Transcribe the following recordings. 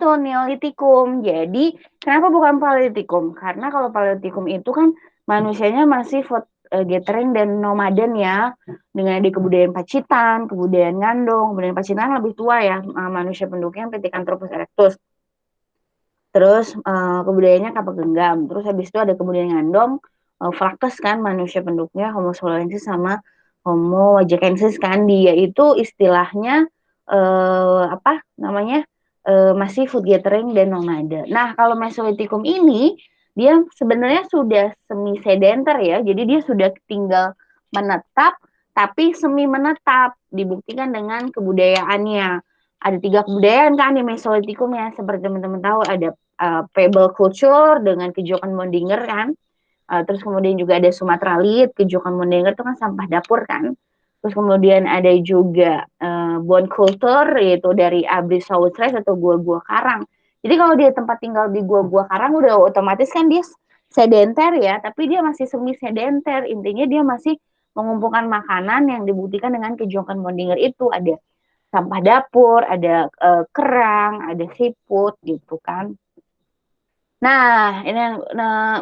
Betul, Neolitikum. Jadi, kenapa bukan Paleolitikum? Karena kalau Paleolitikum itu kan manusianya masih food gathering dan nomaden ya, dengan di kebudayaan Pacitan, kebudayaan Ngandong. Kebudayaan Pacitan lebih tua ya, manusia penduduknya Pithecanthropus erectus. Terus kebudayaannya Kappa Genggam. Terus habis itu ada kebudayaan Ngandong, Flakkes kan manusia penduduknya Homo soloensis sama Homo wajakensis kan. Dia itu istilahnya apa namanya? Masih food gathering dan nomade. Nah, kalau Mesolitikum ini dia sebenarnya sudah semi sedenter ya. Jadi dia sudah tinggal menetap tapi semi menetap, dibuktikan dengan kebudayaannya. Ada 3 kebudayaan kan di Mesolitikum ya, seperti teman-teman tahu ada Pebble Culture dengan kejokan Mondinger kan. Terus kemudian juga ada Sumatera Lit, kejokan Mondinger itu kan sampah dapur kan. Terus kemudian ada juga Bone Culture, yaitu dari Abris Southwest atau gua-gua karang. Jadi kalau dia tempat tinggal di gua-gua karang udah otomatis kan dia sedenter ya, tapi dia masih semi sedenter. Intinya dia masih mengumpulkan makanan yang dibuktikan dengan kejokan Mondinger itu. Ada sampah dapur, ada kerang, ada siput gitu kan. Nah, ini yang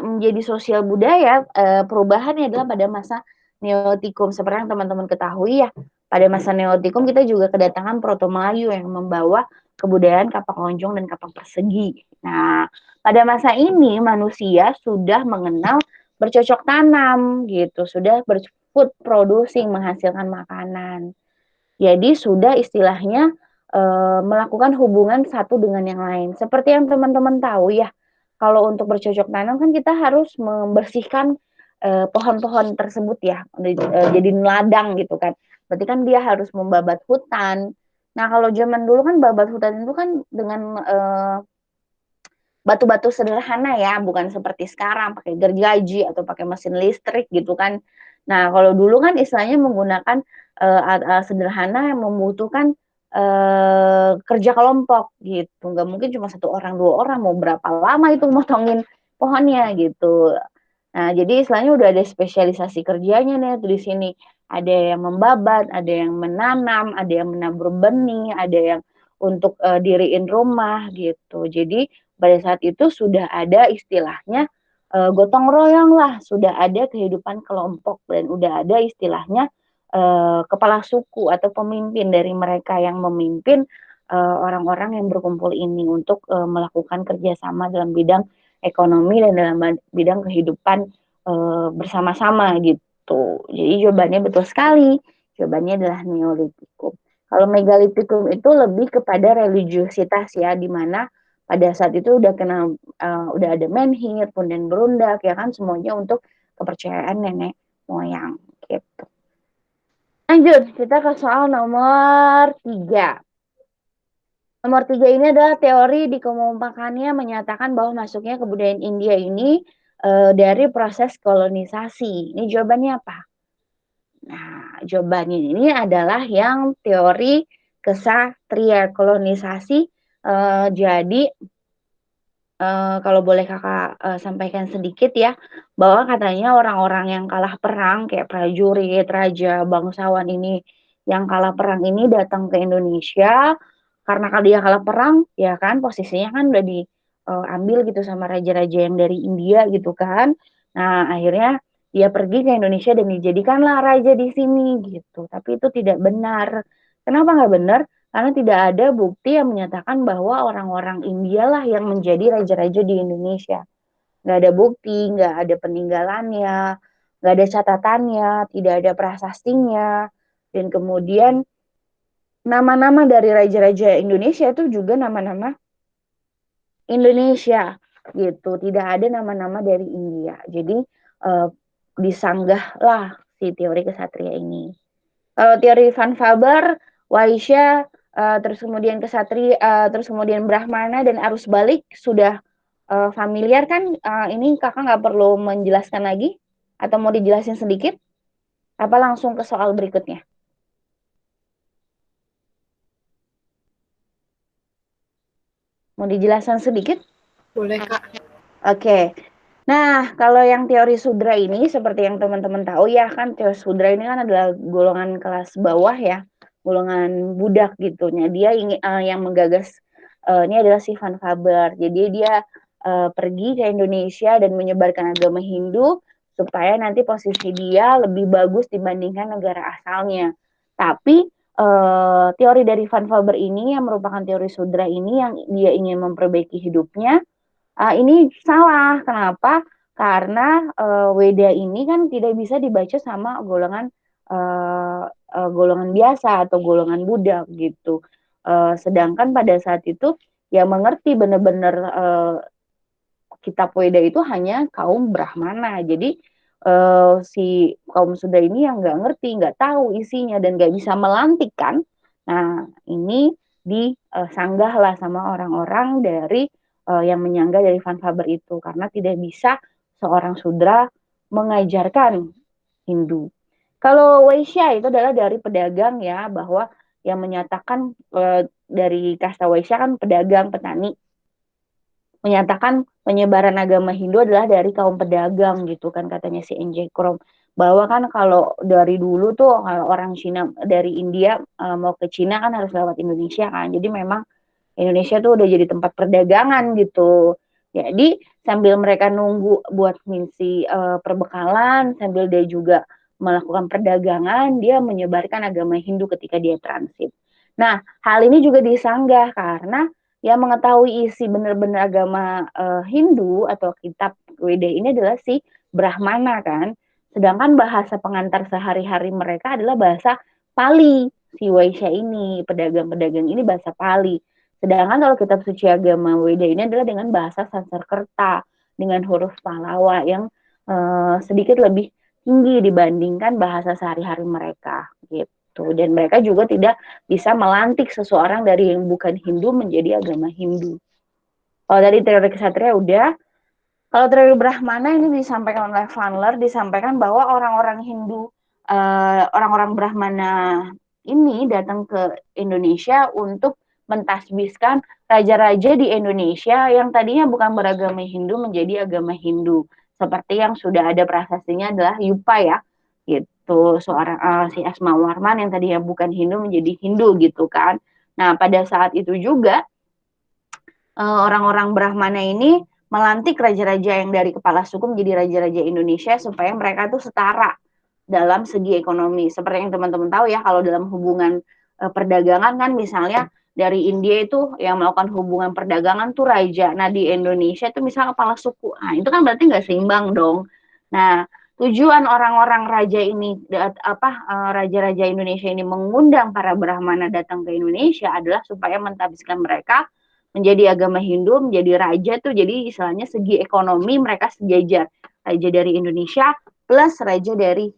menjadi sosial budaya, perubahannya adalah pada masa Neolitikum. Seperti yang teman-teman ketahui ya, pada masa Neolitikum kita juga kedatangan Proto Melayu yang membawa kebudayaan kapak lonjong dan kapak persegi. Nah, pada masa ini manusia sudah mengenal bercocok tanam gitu, sudah berfood producing, menghasilkan makanan. Jadi sudah istilahnya melakukan hubungan satu dengan yang lain. Seperti yang teman-teman tahu ya, kalau untuk bercocok tanam kan kita harus membersihkan pohon-pohon tersebut ya, jadi ladang gitu kan. Berarti kan dia harus membabat hutan. Nah, kalau zaman dulu kan babat hutan itu kan dengan batu-batu sederhana ya, bukan seperti sekarang pakai gergaji atau pakai mesin listrik gitu kan. Nah, kalau dulu kan istilahnya menggunakan sederhana yang membutuhkan kerja kelompok gitu. Nggak mungkin cuma 1 orang 2 orang, mau berapa lama itu motongin pohonnya gitu. Nah, jadi istilahnya udah ada spesialisasi kerjanya nih tuh di sini. Ada yang membabat, ada yang menanam, ada yang menabur benih, ada yang untuk diriin rumah gitu. Jadi pada saat itu sudah ada istilahnya gotong royong lah, sudah ada kehidupan kelompok dan udah ada istilahnya kepala suku atau pemimpin dari mereka yang memimpin orang-orang yang berkumpul ini untuk melakukan kerjasama dalam bidang ekonomi dan dalam bidang kehidupan bersama-sama gitu. Jadi jawabannya betul sekali. Jawabannya adalah Neolitikum. Kalau Megalitikum itu lebih kepada religiositas ya, di mana pada saat itu udah ada menhir, punden berundak ya kan, semuanya untuk kepercayaan nenek moyang gitu. Lanjut, kita ke soal nomor 3. Nomor 3 ini adalah teori dikemukakannya menyatakan bahwa masuknya kebudayaan India ini dari proses kolonisasi. Ini jawabannya apa? Nah, jawabannya ini adalah yang teori kesatria kolonisasi. Jadi kalau boleh kakak sampaikan sedikit ya, bahwa katanya orang-orang yang kalah perang kayak prajurit, raja, bangsawan ini yang kalah perang ini datang ke Indonesia karena kalau dia kalah perang ya kan posisinya kan udah diambil gitu sama raja-raja yang dari India gitu kan. Nah, akhirnya dia pergi ke Indonesia dan dijadikanlah raja di sini gitu. Tapi itu tidak benar. Kenapa nggak benar? Karena tidak ada bukti yang menyatakan bahwa orang-orang India lah yang menjadi raja-raja di Indonesia. Nggak ada bukti, nggak ada peninggalannya, nggak ada catatannya, tidak ada prasastinya. Dan kemudian nama-nama dari raja-raja Indonesia itu juga nama-nama Indonesia gitu. Tidak ada nama-nama dari India. Jadi disanggahlah si teori kesatria ini. Kalau teori Van Faber, Waisya, terus kemudian kesatria, terus kemudian Brahmana dan arus balik sudah familiar kan? Ini kakak nggak perlu menjelaskan lagi atau mau dijelasin sedikit? Apa langsung ke soal berikutnya? Mau dijelaskan sedikit? Boleh, Kak. Oke. Nah, kalau yang teori sudra ini seperti yang teman-teman tahu ya kan, teori sudra ini kan adalah golongan kelas bawah ya, golongan budak gitu. Nah, dia ingin yang menggagas ini adalah si Van Faber. Jadi dia pergi ke Indonesia dan menyebarkan agama Hindu supaya nanti posisi dia lebih bagus dibandingkan negara asalnya. Tapi teori dari Van Faber ini yang merupakan teori sudra ini yang dia ingin memperbaiki hidupnya, ini salah. Kenapa? Karena Weda ini kan tidak bisa dibaca sama golongan biasa atau golongan Buddha gitu. Sedangkan pada saat itu yang mengerti benar-benar kitab Weda itu hanya kaum Brahmana. Jadi si kaum Sudra ini yang nggak ngerti, nggak tahu isinya dan nggak bisa melantikkan. Nah ini disanggah lah sama orang-orang dari yang menyanggah dari Van Faber itu karena tidak bisa seorang Sudra mengajarkan Hindu. Kalau Waisya itu adalah dari pedagang ya, bahwa yang menyatakan dari kasta Waisya kan pedagang, petani, menyatakan penyebaran agama Hindu adalah dari kaum pedagang gitu kan katanya si N.J. Krom, bahwa kan kalau dari dulu tuh kalau orang Cina dari India mau ke Cina kan harus lewat Indonesia kan, jadi memang Indonesia tuh udah jadi tempat perdagangan gitu. Jadi sambil mereka nunggu buat ngisi perbekalan, sambil dia juga melakukan perdagangan, dia menyebarkan agama Hindu ketika dia transit. Nah, hal ini juga disanggah karena yang mengetahui isi benar-benar agama Hindu atau kitab Weda ini adalah si Brahmana kan. Sedangkan bahasa pengantar sehari-hari mereka adalah bahasa Pali. Si Waisya ini, pedagang-pedagang ini bahasa Pali. Sedangkan kalau kitab suci agama Weda ini adalah dengan bahasa Sanskerta, dengan huruf Pallawa yang sedikit lebih tinggi dibandingkan bahasa sehari-hari mereka gitu. Dan mereka juga tidak bisa melantik seseorang dari yang bukan Hindu menjadi agama Hindu. Kalau dari teori kesatria udah. Kalau teori Brahmana ini disampaikan oleh Vanler, disampaikan bahwa orang-orang Hindu, orang-orang Brahmana ini datang ke Indonesia untuk mentasbiskan raja-raja di Indonesia yang tadinya bukan beragama Hindu menjadi agama Hindu. Seperti yang sudah ada prasastinya adalah Yupa ya, gitu. Seorang si Asma Warman yang tadinya bukan Hindu menjadi Hindu gitu kan. Nah pada saat itu juga orang-orang Brahmana ini melantik raja-raja yang dari kepala suku menjadi raja-raja Indonesia supaya mereka tuh setara dalam segi ekonomi. Seperti yang teman-teman tahu ya, kalau dalam hubungan perdagangan kan misalnya dari India itu yang melakukan hubungan perdagangan tuh raja. Nah di Indonesia itu misalnya kepala suku. Nah itu kan berarti nggak seimbang dong. Nah tujuan orang-orang raja ini raja-raja Indonesia ini mengundang para Brahmana datang ke Indonesia adalah supaya mentabiskan mereka menjadi agama Hindu, menjadi raja tuh, jadi istilahnya segi ekonomi mereka sejajar, raja dari Indonesia plus raja dari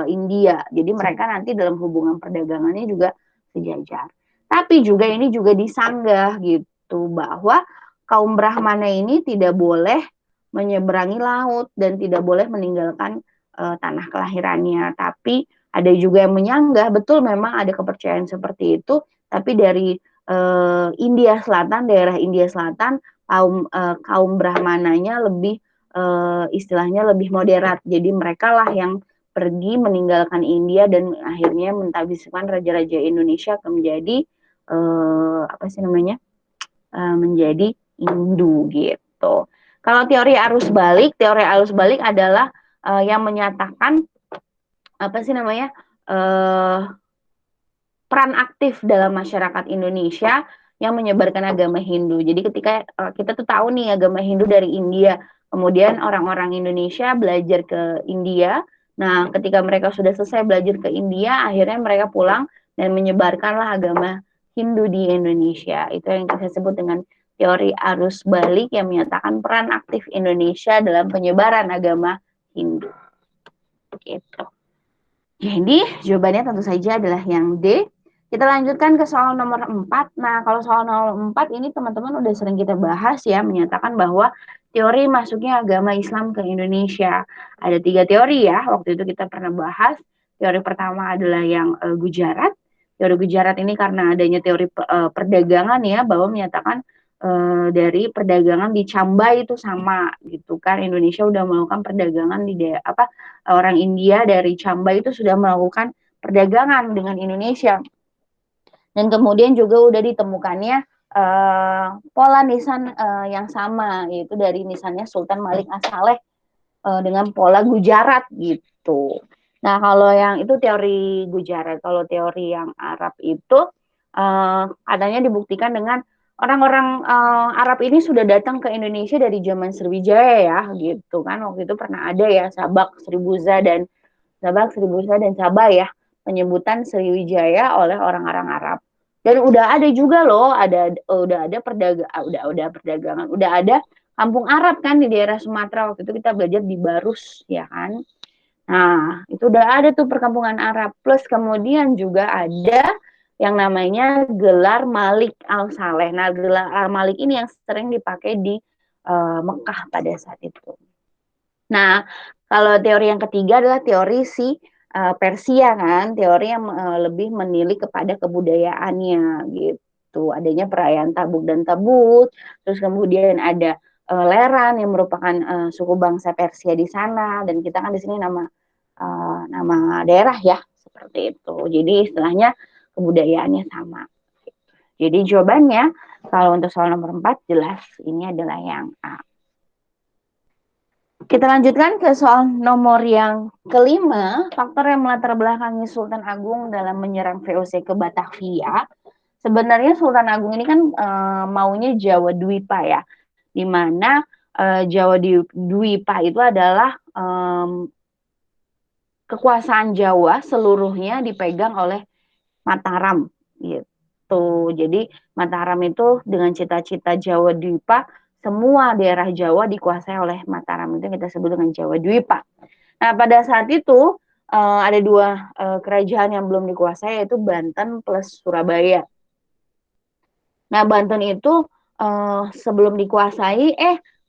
India, jadi mereka nanti dalam hubungan perdagangannya juga sejajar. Tapi juga ini juga disanggah gitu bahwa kaum Brahmana ini tidak boleh menyeberangi laut dan tidak boleh meninggalkan tanah kelahirannya. Tapi ada juga yang menyanggah, betul memang ada kepercayaan seperti itu, tapi dari India Selatan, daerah India Selatan, kaum Brahmananya lebih istilahnya lebih moderat. Jadi mereka lah yang pergi meninggalkan India dan akhirnya mentabiskan raja-raja Indonesia ke menjadi apa sih namanya menjadi Hindu gitu. Kalau teori arus balik adalah yang menyatakan apa sih namanya peran aktif dalam masyarakat Indonesia yang menyebarkan agama Hindu. Jadi ketika kita tuh tahu nih agama Hindu dari India, kemudian orang-orang Indonesia belajar ke India. Nah, ketika mereka sudah selesai belajar ke India, akhirnya mereka pulang dan menyebarkanlah agama Hindu di Indonesia. Itu yang kita sebut dengan teori arus balik yang menyatakan peran aktif Indonesia dalam penyebaran agama Hindu. Gitu. Jadi jawabannya tentu saja adalah yang D. Kita lanjutkan ke soal nomor 4. Nah, kalau soal nomor 4 ini teman-teman udah sering kita bahas ya, menyatakan bahwa teori masuknya agama Islam ke Indonesia. Ada 3 teori ya, waktu itu kita pernah bahas. Teori pertama adalah yang Gujarat. Teori Gujarat ini karena adanya teori perdagangan ya, bahwa menyatakan dari perdagangan di Chamba itu sama gitu kan. Indonesia udah melakukan perdagangan di orang India dari Chamba itu sudah melakukan perdagangan dengan Indonesia. Dan kemudian juga udah ditemukannya pola nisan yang sama, yaitu dari nisannya Sultan Malik As-Saleh dengan pola Gujarat gitu. Nah, kalau yang itu teori Gujarat, kalau teori yang Arab itu adanya dibuktikan dengan orang-orang Arab ini sudah datang ke Indonesia dari zaman Sriwijaya ya, gitu kan. Waktu itu pernah ada ya Sabak, dan Sabah ya, penyebutan Sriwijaya oleh orang-orang Arab. Dan udah ada juga loh, udah ada perdagangan, udah ada kampung Arab kan di daerah Sumatera. Waktu itu kita belajar di Barus ya kan. Nah, itu udah ada tuh perkampungan Arab. Plus kemudian juga ada yang namanya gelar Malik Al-Saleh. Nah, gelar Al-Malik ini yang sering dipakai di Mekah pada saat itu. Nah, kalau teori yang ketiga adalah teori si Persia kan, teori yang lebih menilik kepada kebudayaannya gitu. Adanya perayaan Tabuk dan Tabut, terus kemudian ada Leran yang merupakan suku bangsa Persia di sana, dan kita kan di sini nama daerah ya seperti itu. Jadi istilahnya kebudayaannya sama. Jadi jawabannya kalau untuk soal nomor 4 jelas ini adalah yang A. Kita lanjutkan ke soal nomor yang kelima, faktor yang melatar belakangi Sultan Agung dalam menyerang VOC ke Batavia. Sebenarnya Sultan Agung ini kan maunya Jawa Dwipa ya, di mana Jawa Dwipa itu adalah kekuasaan Jawa seluruhnya dipegang oleh Mataram gitu. Jadi Mataram itu dengan cita-cita Jawa Dwipa, semua daerah Jawa dikuasai oleh Mataram, itu kita sebut dengan Jawa Dwipa. Nah, pada saat itu ada dua kerajaan yang belum dikuasai, yaitu Banten plus Surabaya. Nah, Banten itu sebelum dikuasai,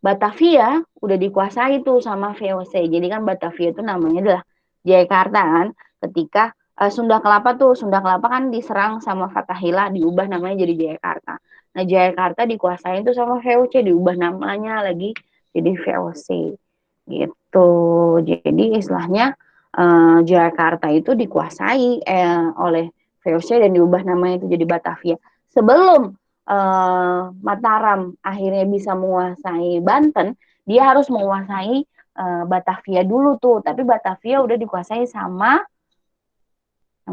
Batavia udah dikuasai tuh sama VOC. Jadi kan Batavia itu namanya adalah Jayakarta kan. Ketika Sunda Kelapa kan diserang sama Fatahillah, diubah namanya jadi Jayakarta. Nah, Jayakarta dikuasai itu sama VOC, diubah namanya lagi jadi VOC. Gitu. Jadi istilahnya Jakarta itu dikuasai oleh VOC dan diubah namanya itu jadi Batavia. Sebelum Mataram akhirnya bisa menguasai Banten, dia harus menguasai Batavia dulu tuh. Tapi Batavia udah dikuasai sama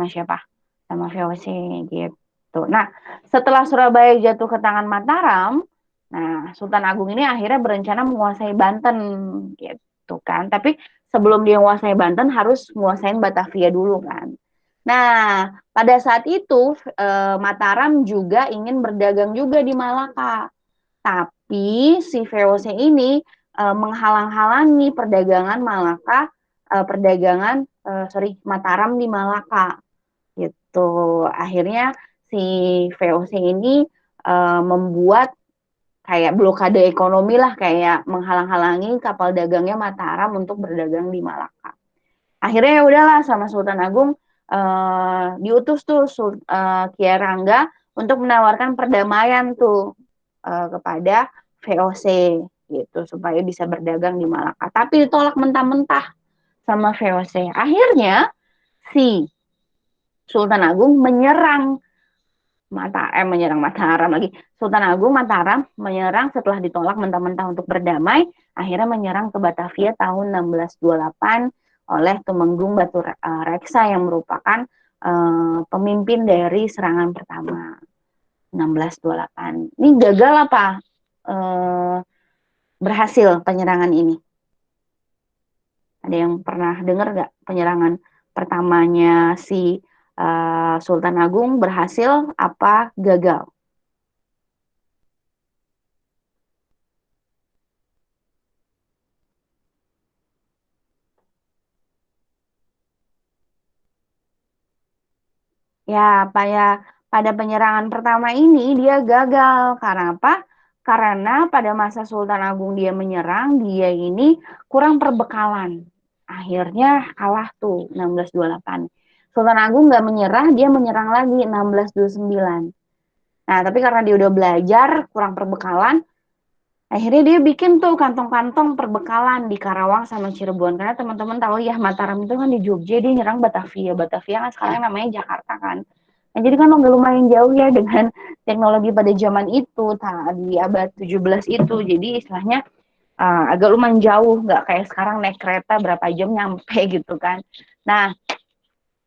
siapa? Sama VOC gitu. Nah, setelah Surabaya jatuh ke tangan Mataram, nah Sultan Agung ini akhirnya berencana menguasai Banten gitu kan. Tapi sebelum dia menguasai Banten harus menguasai Batavia dulu kan. Nah, pada saat itu Mataram juga ingin berdagang juga di Malaka. Tapi si VOC ini menghalang-halangi perdagangan Mataram di Malaka gitu. Akhirnya si VOC ini membuat kayak blokade ekonomi lah, kayak menghalang-halangi kapal dagangnya Mataram untuk berdagang di Malaka. Akhirnya ya udahlah sama Sultan Agung diutus tuh Kiai Rangga untuk menawarkan perdamaian tuh kepada VOC gitu supaya bisa berdagang di Malaka. Tapi ditolak mentah-mentah sama VOC. Akhirnya si Sultan Agung menyerang Mataram lagi. Sultan Agung Mataram menyerang setelah ditolak mentah-mentah untuk berdamai, akhirnya menyerang ke Batavia tahun 1628 oleh Tumenggung Batu Reksa yang merupakan pemimpin dari serangan pertama 1628. Ini gagal apa berhasil penyerangan ini? Ada yang pernah dengar nggak penyerangan pertamanya si Sultan Agung berhasil apa gagal? Ya, pada penyerangan pertama ini dia gagal. Karena apa? Karena pada masa Sultan Agung dia menyerang, dia ini kurang perbekalan. Akhirnya kalah tuh 1628. Sultan Agung nggak menyerah, dia menyerang lagi 1629. Nah, tapi karena dia udah belajar, kurang perbekalan, akhirnya dia bikin tuh kantong-kantong perbekalan di Karawang sama Cirebon. Karena teman-teman tahu ya, Mataram itu kan di Jogja, dia nyerang Batavia. Batavia kan sekarang namanya Jakarta kan. Nah, jadi kan agak lumayan jauh ya dengan teknologi pada zaman itu, di abad 17 itu. Jadi istilahnya agak lumayan jauh, nggak kayak sekarang naik kereta berapa jam nyampe gitu kan. Nah,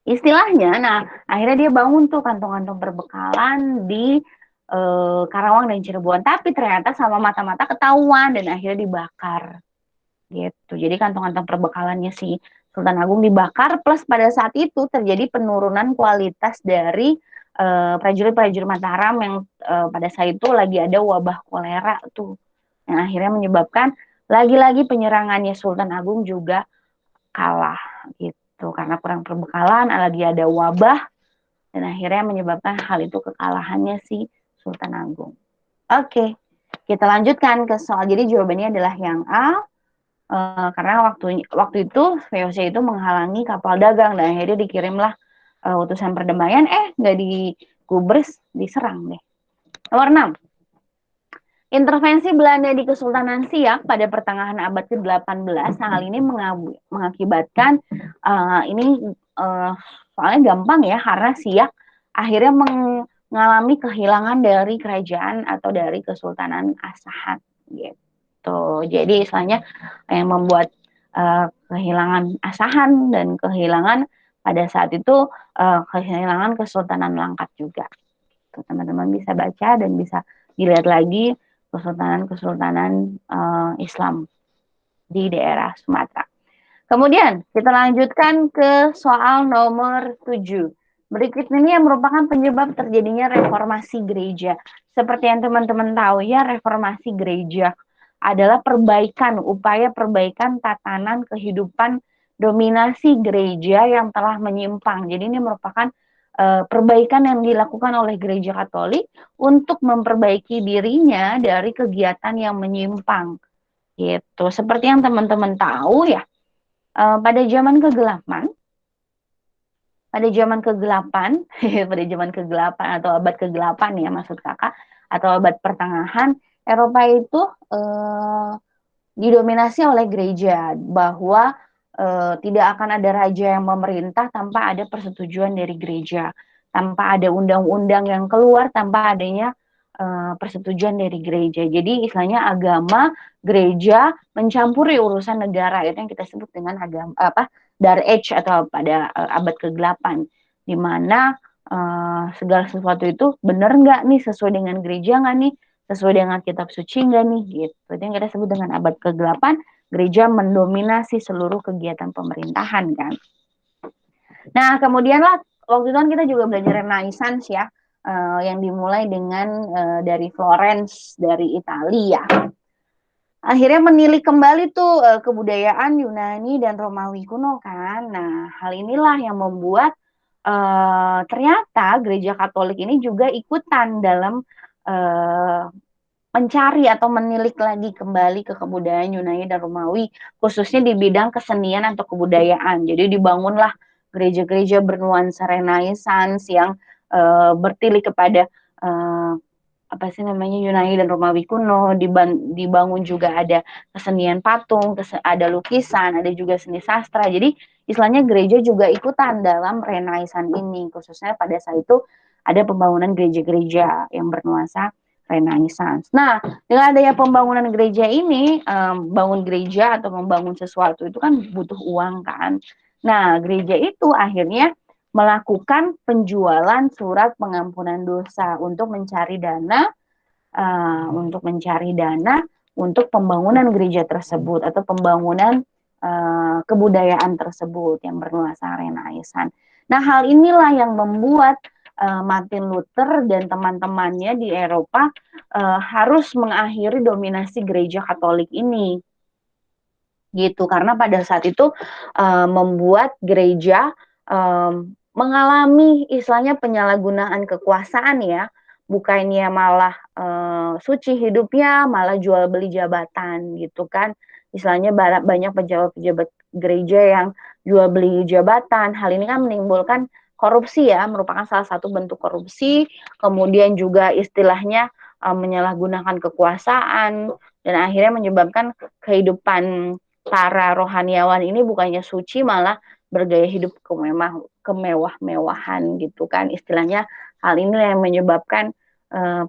istilahnya, nah akhirnya dia bangun tuh kantong-kantong perbekalan di Karawang dan Cirebon. Tapi ternyata sama mata-mata ketahuan dan akhirnya dibakar gitu. Jadi kantong-kantong perbekalannya si Sultan Agung dibakar, plus pada saat itu terjadi penurunan kualitas dari prajurit-prajurit Mataram yang pada saat itu lagi ada wabah kolera tuh, yang akhirnya menyebabkan lagi-lagi penyerangannya Sultan Agung juga kalah gitu karena kurang perbekalan, lagi ada wabah, dan akhirnya menyebabkan hal itu kekalahannya si Sultan Agung. Oke, kita lanjutkan ke soal. Jadi jawabannya adalah yang A. Karena waktu itu VOC itu menghalangi kapal dagang dan akhirnya dikirimlah utusan perdamaian, nggak digubris, diserang deh. Nomor 6. Intervensi Belanda di Kesultanan Siak pada pertengahan abad ke-18, hal ini mengakibatkan soalnya gampang ya, karena Siak akhirnya mengalami kehilangan dari kerajaan atau dari Kesultanan Asahan gitu. Jadi istilahnya yang membuat kehilangan Asahan dan kehilangan pada saat itu kehilangan Kesultanan Langkat juga. Teman-teman bisa baca dan bisa dilihat lagi kesultanan-kesultanan Islam di daerah Sumatera. Kemudian kita lanjutkan ke soal nomor 7. Berikut ini yang merupakan penyebab terjadinya reformasi gereja. Seperti yang teman-teman tahu ya, reformasi gereja adalah upaya perbaikan tatanan kehidupan dominasi gereja yang telah menyimpang. Jadi ini merupakan perbaikan yang dilakukan oleh gereja Katolik untuk memperbaiki dirinya dari kegiatan yang menyimpang. Gitu. Seperti yang teman-teman tahu ya, pada zaman kegelapan, pada zaman kegelapan atau abad kegelapan ya maksud kakak, atau abad pertengahan, Eropa itu didominasi oleh gereja, bahwa tidak akan ada raja yang memerintah tanpa ada persetujuan dari gereja, tanpa ada undang-undang yang keluar tanpa adanya persetujuan dari gereja. Jadi istilahnya agama gereja mencampuri urusan negara, itu yang kita sebut dengan agama Dark Age atau pada abad ke-8, di mana segala sesuatu itu benar nggak nih, sesuai dengan gereja nggak nih, sesuai dengan kitab suci nggak nih, gitu. Itu yang kita sebut dengan abad ke-8, gereja mendominasi seluruh kegiatan pemerintahan kan. Nah, kemudian lah waktu itu kan kita juga belajar Renaissance ya, yang dimulai dengan dari Florence, dari Italia. Akhirnya menilik kembali tuh kebudayaan Yunani dan Romawi kuno kan. Nah, hal inilah yang membuat ternyata gereja Katolik ini juga ikutan dalam mencari atau menilik lagi kembali ke kebudayaan Yunani dan Romawi, khususnya di bidang kesenian atau kebudayaan. Jadi dibangunlah gereja-gereja bernuansa Renaissance yang bertilik kepada apa sih namanya Yunani dan Romawi kuno. Dibangun juga ada kesenian patung, ada lukisan, ada juga seni sastra. Jadi istilahnya gereja juga ikutan dalam Renaissance ini, khususnya pada saat itu ada pembangunan gereja-gereja yang bernuansa Renaissance. Nah, dengan adanya pembangunan gereja ini, bangun gereja atau membangun sesuatu itu kan butuh uang kan. Nah, gereja itu akhirnya melakukan penjualan surat pengampunan dosa untuk mencari dana, untuk pembangunan gereja tersebut atau pembangunan kebudayaan tersebut yang bernuansa Renaissance. Nah, hal inilah yang membuat Martin Luther dan teman-temannya di Eropa harus mengakhiri dominasi gereja Katolik ini, gitu. Karena pada saat itu membuat gereja mengalami istilahnya penyalahgunaan kekuasaan ya, bukannya malah suci hidupnya, malah jual beli jabatan gitu kan. Istilahnya banyak pejabat-pejabat gereja yang jual beli jabatan. Hal ini kan menimbulkan korupsi ya, merupakan salah satu bentuk korupsi. Kemudian juga istilahnya menyalahgunakan kekuasaan dan akhirnya menyebabkan kehidupan para rohaniawan ini bukannya suci, malah bergaya hidup kemewah-mewahan gitu kan. Istilahnya hal ini yang menyebabkan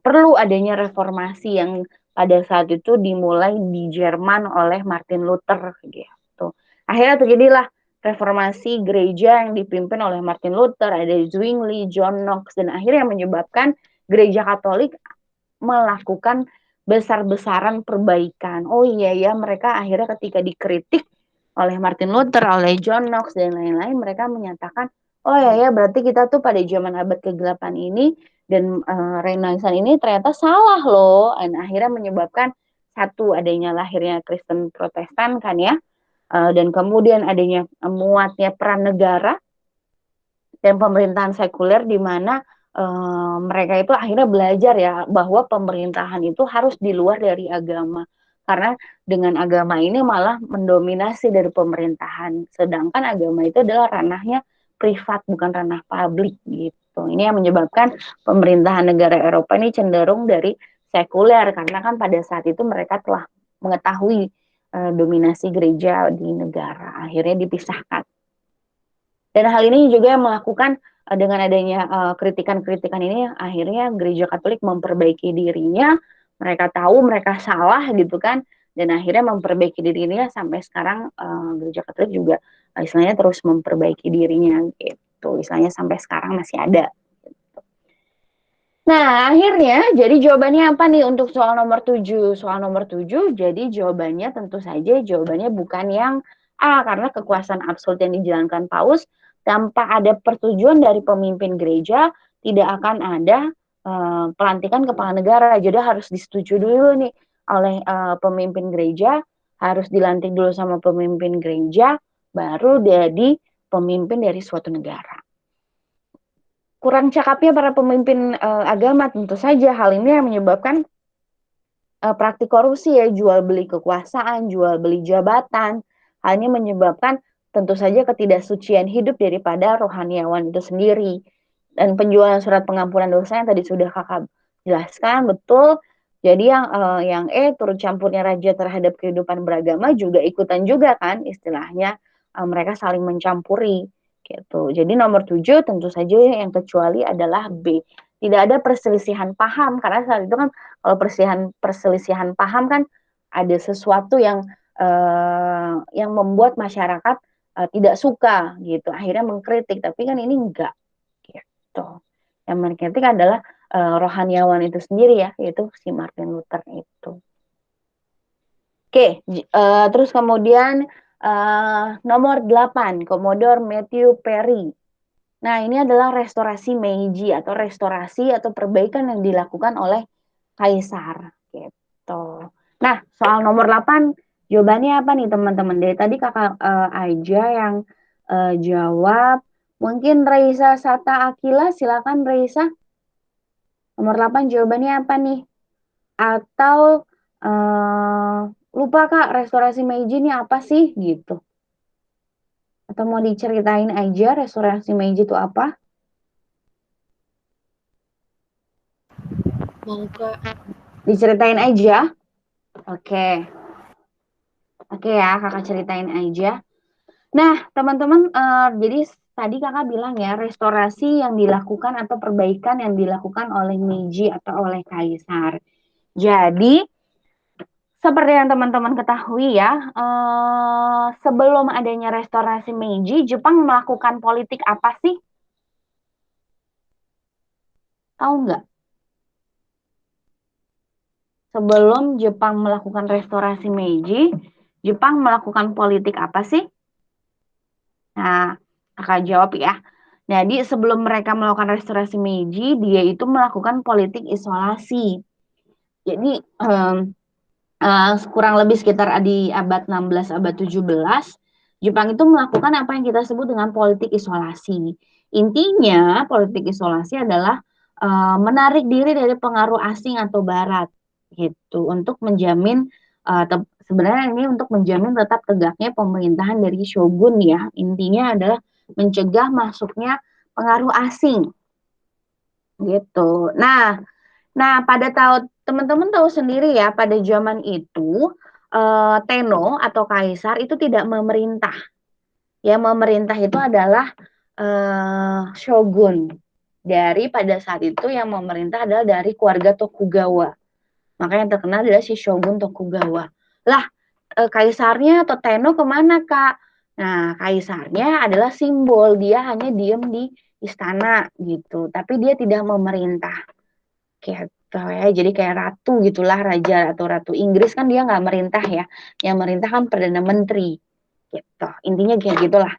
perlu adanya reformasi yang pada saat itu dimulai di Jerman oleh Martin Luther gitu. Akhirnya terjadilah reformasi gereja yang dipimpin oleh Martin Luther, ada Zwingli, John Knox, dan akhirnya menyebabkan gereja Katolik melakukan besar-besaran perbaikan. Oh iya ya, mereka akhirnya ketika dikritik oleh Martin Luther, oleh John Knox, dan lain-lain, mereka menyatakan, oh iya ya, berarti kita tuh pada zaman abad ke-8 ini dan Renaissance ini ternyata salah loh. Dan akhirnya menyebabkan satu, adanya lahirnya Kristen Protestan kan ya, dan kemudian adanya muatnya peran negara dan pemerintahan sekuler di mana mereka itu akhirnya belajar ya bahwa pemerintahan itu harus di luar dari agama. Karena dengan agama ini malah mendominasi dari pemerintahan. Sedangkan agama itu adalah ranahnya privat, bukan ranah publik gitu. Ini yang menyebabkan pemerintahan negara Eropa ini cenderung dari sekuler. Karena kan pada saat itu mereka telah mengetahui dominasi gereja di negara. Akhirnya dipisahkan. Dan hal ini juga yang melakukan dengan adanya kritikan-kritikan ini akhirnya gereja Katolik memperbaiki dirinya, mereka tahu mereka salah gitu kan, dan akhirnya memperbaiki dirinya sampai sekarang gereja Katolik juga istilahnya terus memperbaiki dirinya gitu, istilahnya sampai sekarang masih ada. Nah, akhirnya jadi jawabannya apa nih untuk soal nomor 7? Soal nomor 7, jadi jawabannya tentu saja jawabannya bukan yang A, karena kekuasaan absolut yang dijalankan Paus tanpa ada persetujuan dari pemimpin gereja tidak akan ada pelantikan kepala negara. Jadi harus disetujui dulu nih oleh pemimpin gereja, harus dilantik dulu sama pemimpin gereja, baru jadi pemimpin dari suatu negara. Kurang cakapnya para pemimpin agama tentu saja hal ini yang menyebabkan praktik korupsi ya, jual beli kekuasaan, jual beli jabatan, hanya menyebabkan tentu saja ketidaksucian hidup daripada rohaniawan itu sendiri. Dan penjualan surat pengampunan dosa yang tadi sudah kakak jelaskan betul. Jadi yang turut campurnya raja terhadap kehidupan beragama juga ikutan juga kan istilahnya mereka saling mencampuri gitu. Jadi nomor 7 tentu saja yang kecuali adalah B. Tidak ada perselisihan paham karena saat itu kan kalau perselisihan paham kan ada sesuatu yang membuat masyarakat tidak suka gitu, akhirnya mengkritik. Tapi kan ini enggak gitu. Yang mengkritik adalah rohaniawan itu sendiri ya, yaitu si Martin Luther itu. Oke, terus kemudian nomor 8, Commodore Matthew Perry. Nah, ini adalah restorasi Meiji atau restorasi atau perbaikan yang dilakukan oleh kaisar gitu. Nah, soal nomor 8 jawabannya apa nih teman-teman? Dari tadi kakak aja yang jawab. Mungkin Reisa Sata Akila, silakan Reisa. Nomor 8 jawabannya apa nih? Atau lupa Kak, restorasi Meiji ini apa sih gitu? Atau mau diceritain aja restorasi Meiji itu apa? Mau Kak. Diceritain aja. Oke. Oke ya, kakak ceritain aja. Nah, teman-teman, jadi tadi kakak bilang ya, restorasi yang dilakukan atau perbaikan yang dilakukan oleh Meiji atau oleh kaisar. Jadi, seperti yang teman-teman ketahui ya, sebelum adanya restorasi Meiji, Jepang melakukan politik apa sih? Tahu nggak? Sebelum Jepang melakukan restorasi Meiji, Jepang melakukan politik apa sih? Nah, kakak jawab ya. Jadi sebelum mereka melakukan restorasi Meiji, dia itu melakukan politik isolasi. Jadi kurang lebih sekitar di abad 16, abad 17, Jepang itu melakukan apa yang kita sebut dengan politik isolasi. Intinya politik isolasi adalah menarik diri dari pengaruh asing atau barat gitu untuk menjamin sebenarnya ini untuk menjamin tetap tegaknya pemerintahan dari shogun ya. Intinya adalah mencegah masuknya pengaruh asing gitu. Nah, pada tahun teman-teman tahu sendiri ya, pada zaman itu Tenno atau kaisar itu tidak memerintah. Yang memerintah itu adalah shogun. Dari pada saat itu yang memerintah adalah dari keluarga Tokugawa. Maka yang terkenal adalah si Shogun Tokugawa. Lah, kaisarnya atau Tenno kemana, Kak? Nah, kaisarnya adalah simbol. Dia hanya diem di istana gitu. Tapi dia tidak memerintah. Kayak ya, jadi kayak ratu gitulah, raja atau ratu Inggris kan dia nggak merintah ya. Yang merintah kan Perdana Menteri. Gitu. Intinya kayak gitulah.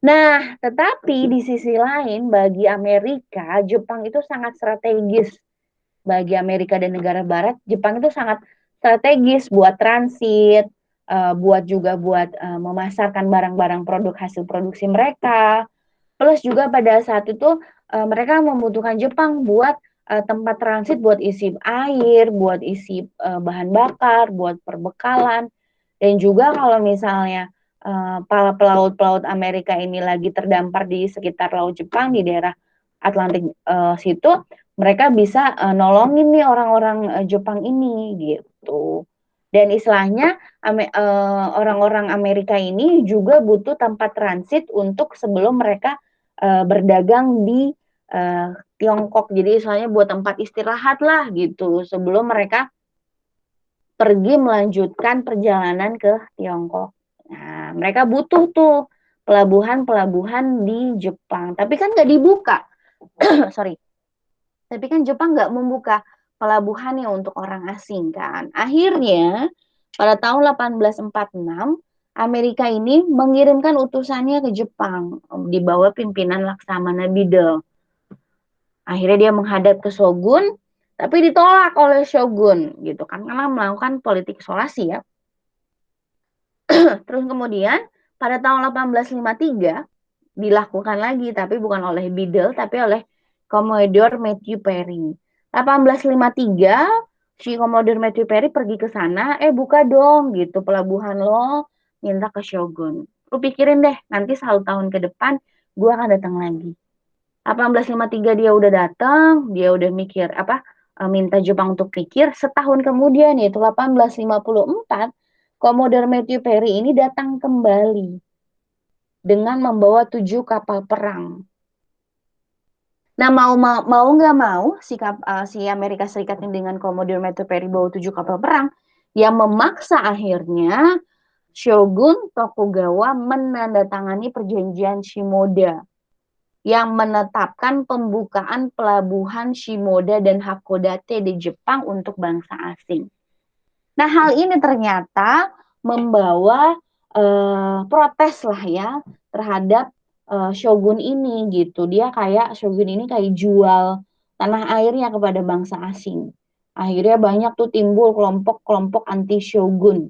Nah, tetapi di sisi lain bagi Amerika, Jepang itu sangat strategis. Bagi Amerika dan negara barat, Jepang itu sangat strategis buat transit, buat juga buat memasarkan barang-barang produk hasil produksi mereka. Plus juga pada saat itu mereka membutuhkan Jepang buat tempat transit buat isi air, buat isi bahan bakar, buat perbekalan. Dan juga kalau misalnya para pelaut-pelaut Amerika ini lagi terdampar di sekitar Laut Jepang di daerah Atlantik situ, mereka bisa nolongin nih orang-orang Jepang ini gitu. Dan istilahnya orang-orang Amerika ini juga butuh tempat transit untuk sebelum mereka berdagang di Tiongkok. Jadi istilahnya buat tempat istirahat lah gitu sebelum mereka pergi melanjutkan perjalanan ke Tiongkok. Nah, mereka butuh tuh pelabuhan-pelabuhan di Jepang. Tapi kan nggak dibuka. Sorry. Tapi kan Jepang nggak membuka pelabuhannya untuk orang asing kan. Akhirnya pada tahun 1846 Amerika ini mengirimkan utusannya ke Jepang di bawah pimpinan Laksamana Biddle. Akhirnya dia menghadap ke Shogun, tapi ditolak oleh Shogun gitu kan karena melakukan politik isolasi ya. Terus kemudian pada tahun 1853 dilakukan lagi tapi bukan oleh Biddle tapi oleh Commodore Matthew Perry. 1853 si Commodore Matthew Perry pergi ke sana, buka dong gitu pelabuhan lo, minta ke Shogun. Lu pikirin deh, nanti 1 tahun ke depan gue akan datang lagi. 1853 dia udah datang, dia udah mikir apa minta Jepang untuk pikir. Setahun kemudian yaitu 1854 Commodore Matthew Perry ini datang kembali dengan membawa 7 kapal perang. Nah mau nggak mau si Amerika Serikat ini dengan Commodore Matthew Perry bawa 7 kapal perang yang memaksa akhirnya Shogun Tokugawa menandatangani perjanjian Shimoda yang menetapkan pembukaan pelabuhan Shimoda dan Hakodate di Jepang untuk bangsa asing. Nah, hal ini ternyata membawa protes lah ya terhadap Shogun ini gitu. Dia kayak Shogun ini kayak jual tanah airnya kepada bangsa asing. Akhirnya banyak tuh timbul kelompok-kelompok anti Shogun.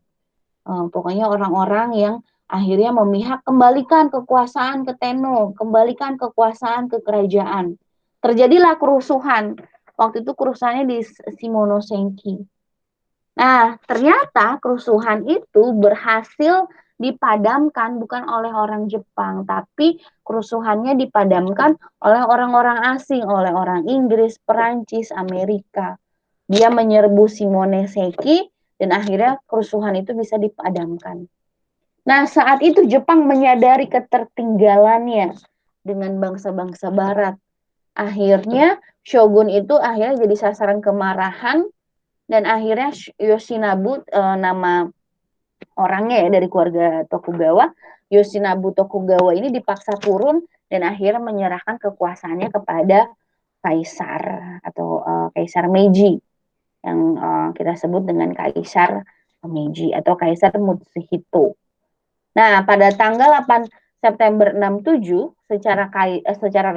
Pokoknya orang-orang yang akhirnya memihak kembalikan kekuasaan ke Tenno, kembalikan kekuasaan ke kerajaan. Terjadilah kerusuhan. Waktu itu kerusuhannya di Shimonoseki. Nah, ternyata kerusuhan itu berhasil dipadamkan bukan oleh orang Jepang, tapi kerusuhannya dipadamkan oleh orang-orang asing, oleh orang Inggris, Perancis, Amerika. Dia menyerbu Shimonoseki dan akhirnya kerusuhan itu bisa dipadamkan. Nah, saat itu Jepang menyadari ketertinggalannya dengan bangsa-bangsa barat. Akhirnya Shogun itu akhirnya jadi sasaran kemarahan dan akhirnya Yoshinabu nama orangnya ya dari keluarga Tokugawa, Yoshinabu Tokugawa ini dipaksa turun dan akhirnya menyerahkan kekuasaannya kepada kaisar atau kaisar Meiji yang kita sebut dengan kaisar Meiji atau kaisar Mutsuhito. Nah, pada tanggal 8 September 67 secara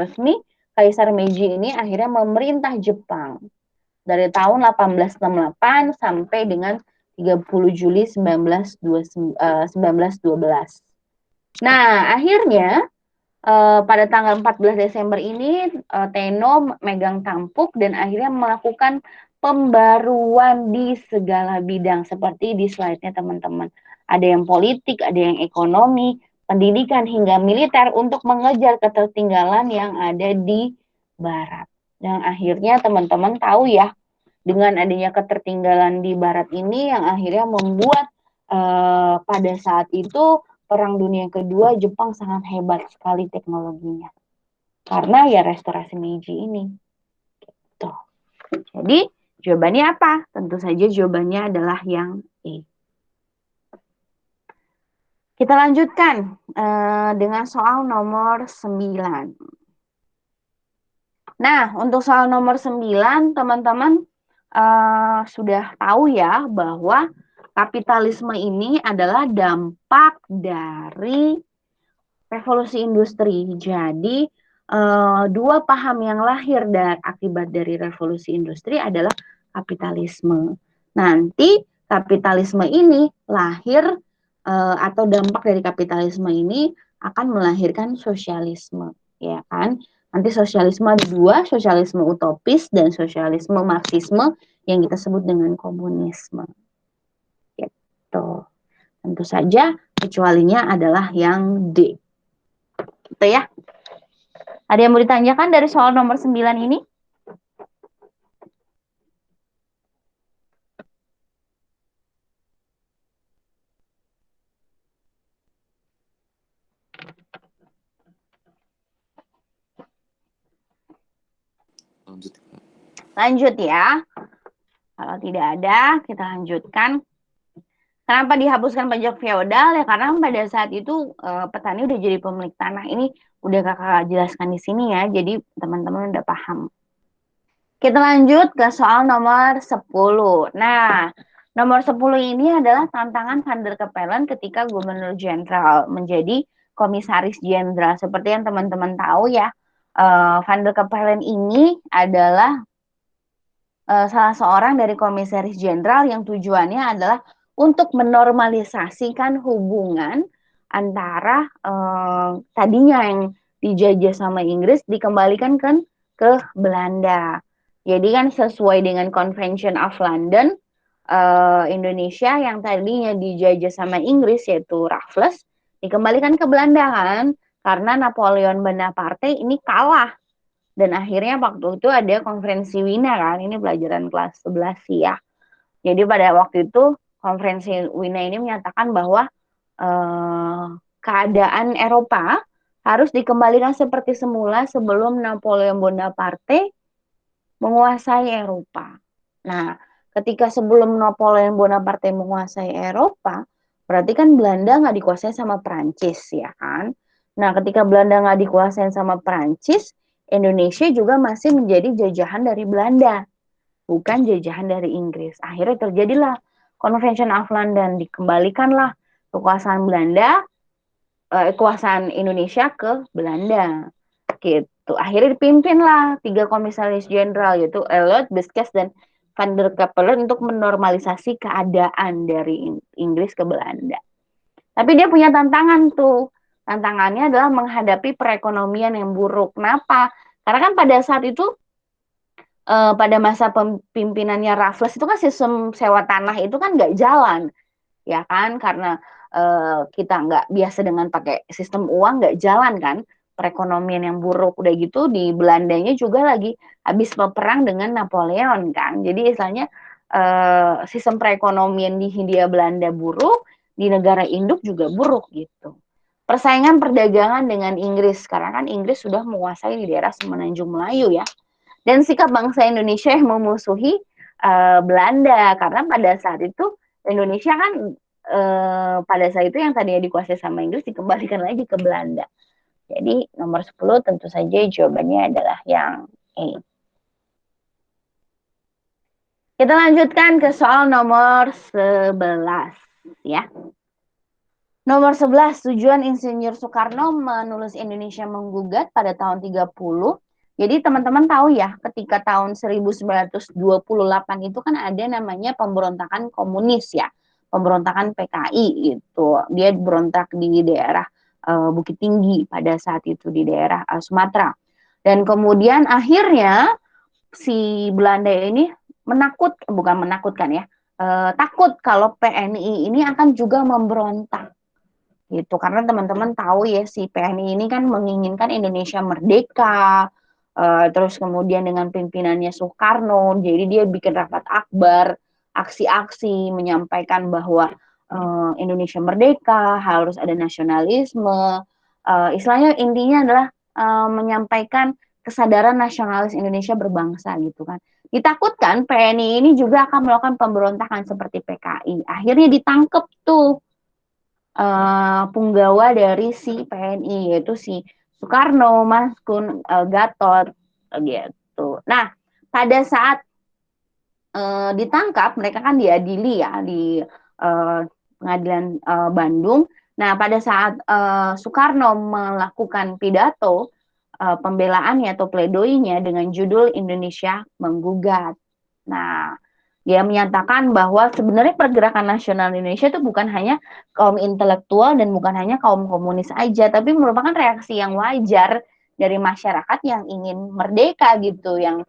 resmi Kaisar Meiji ini akhirnya memerintah Jepang dari tahun 1868 sampai dengan 30 Juli 1912. Nah, akhirnya pada tanggal 14 Desember ini Tenno megang tampuk dan akhirnya melakukan pembaruan di segala bidang seperti di slide-nya teman-teman. Ada yang politik, ada yang ekonomi, pendidikan hingga militer untuk mengejar ketertinggalan yang ada di barat. Dan akhirnya teman-teman tahu ya, dengan adanya ketertinggalan di barat ini yang akhirnya membuat pada saat itu Perang Dunia Kedua, Jepang sangat hebat sekali teknologinya. Karena ya restorasi Meiji ini. Tuh. Jadi jawabannya apa? Tentu saja jawabannya adalah yang E. Kita lanjutkan dengan soal nomor 9. Nah, untuk soal nomor 9, teman-teman sudah tahu ya bahwa kapitalisme ini adalah dampak dari revolusi industri. Jadi, dua paham yang lahir dan akibat dari revolusi industri adalah kapitalisme. Nanti kapitalisme ini lahir atau dampak dari kapitalisme ini akan melahirkan sosialisme, ya kan? Nanti sosialisme ada dua, sosialisme utopis dan sosialisme marxisme yang kita sebut dengan komunisme. Gitu. Tentu saja kecualinya adalah yang D. Gitu ya. Ada yang mau ditanyakan dari soal nomor 9 ini? Lanjut ya. Kalau tidak ada, kita lanjutkan. Kenapa dihapuskan pajak feodal? Ya karena pada saat itu petani udah jadi pemilik tanah. Ini udah kakak jelaskan di sini ya. Jadi teman-teman udah paham. Kita lanjut ke soal nomor 10. Nah, nomor 10 ini adalah tantangan Van der Capellen ketika Gubernur Jenderal menjadi Komisaris Jenderal. Seperti yang teman-teman tahu ya, Van der Capellen ini adalah salah seorang dari Komisaris Jenderal yang tujuannya adalah untuk menormalisasikan hubungan antara tadinya yang dijajah sama Inggris dikembalikan kan ke Belanda. Jadi kan sesuai dengan Convention of London, Indonesia yang tadinya dijajah sama Inggris yaitu Raffles dikembalikan ke Belanda kan, karena Napoleon Bonaparte ini kalah. Dan akhirnya waktu itu ada konferensi Wina kan, ini pelajaran kelas 11 sih ya. Jadi pada waktu itu konferensi Wina ini menyatakan bahwa keadaan Eropa harus dikembalikan seperti semula sebelum Napoleon Bonaparte menguasai Eropa. Nah, ketika sebelum Napoleon Bonaparte menguasai Eropa, berarti kan Belanda nggak dikuasai sama Prancis ya kan? Nah, ketika Belanda nggak dikuasai sama Prancis, Indonesia juga masih menjadi jajahan dari Belanda, bukan jajahan dari Inggris. Akhirnya terjadilah Convention of London, dikembalikanlah kekuasaan Belanda, kekuasaan Indonesia ke Belanda. Gitu. Akhirnya dipimpinlah 3 komisaris jenderal yaitu Elliot, Biscay, dan Van der Capellen untuk menormalisasi keadaan dari Inggris ke Belanda. Tapi dia punya tantangan tuh. Tantangannya adalah menghadapi perekonomian yang buruk. Kenapa? Karena kan pada saat itu pada masa pimpinannya Raffles itu kan sistem sewa tanah itu kan nggak jalan, ya kan? Karena kita nggak biasa dengan pakai sistem uang, nggak jalan kan? Perekonomian yang buruk udah gitu di Belandanya juga lagi habis berperang dengan Napoleon kan. Jadi istilahnya sistem perekonomian di Hindia Belanda buruk, di negara induk juga buruk gitu. Persaingan perdagangan dengan Inggris, karena kan Inggris sudah menguasai di daerah Semenanjung Melayu ya. Dan sikap bangsa Indonesia yang memusuhi Belanda, karena pada saat itu Indonesia kan pada saat itu yang tadinya dikuasai sama Inggris dikembalikan lagi ke Belanda. Jadi nomor 10 tentu saja jawabannya adalah yang E. Kita lanjutkan ke soal nomor 11 ya. Nomor 11, tujuan Insinyur Soekarno menulis Indonesia Menggugat pada tahun 30. Jadi teman-teman tahu ya, ketika tahun 1928 itu kan ada namanya pemberontakan komunis ya, pemberontakan PKI itu. Dia berontak di daerah Bukit Tinggi pada saat itu di daerah Sumatera. Dan kemudian akhirnya si Belanda ini bukan menakutkan ya, takut kalau PNI ini akan juga memberontak gitu, karena teman-teman tahu ya si PNI ini kan menginginkan Indonesia merdeka, terus kemudian dengan pimpinannya Soekarno, jadi dia bikin rapat akbar, aksi-aksi menyampaikan bahwa Indonesia merdeka, harus ada nasionalisme. Istilahnya intinya adalah menyampaikan kesadaran nasionalis Indonesia berbangsa gitu kan. Ditakutkan PNI ini juga akan melakukan pemberontakan seperti PKI. Akhirnya ditangkap tuh punggawa dari si PNI, yaitu si Soekarno, Maskun, Gatot gitu. Nah, pada saat ditangkap, mereka kan diadili ya di pengadilan Bandung. Nah, pada saat Soekarno melakukan pidato pembelaannya atau pledoinya dengan judul Indonesia Menggugat. Nah, dia menyatakan bahwa sebenarnya pergerakan nasional Indonesia itu bukan hanya kaum intelektual dan bukan hanya kaum komunis aja, tapi merupakan reaksi yang wajar dari masyarakat yang ingin merdeka gitu, yang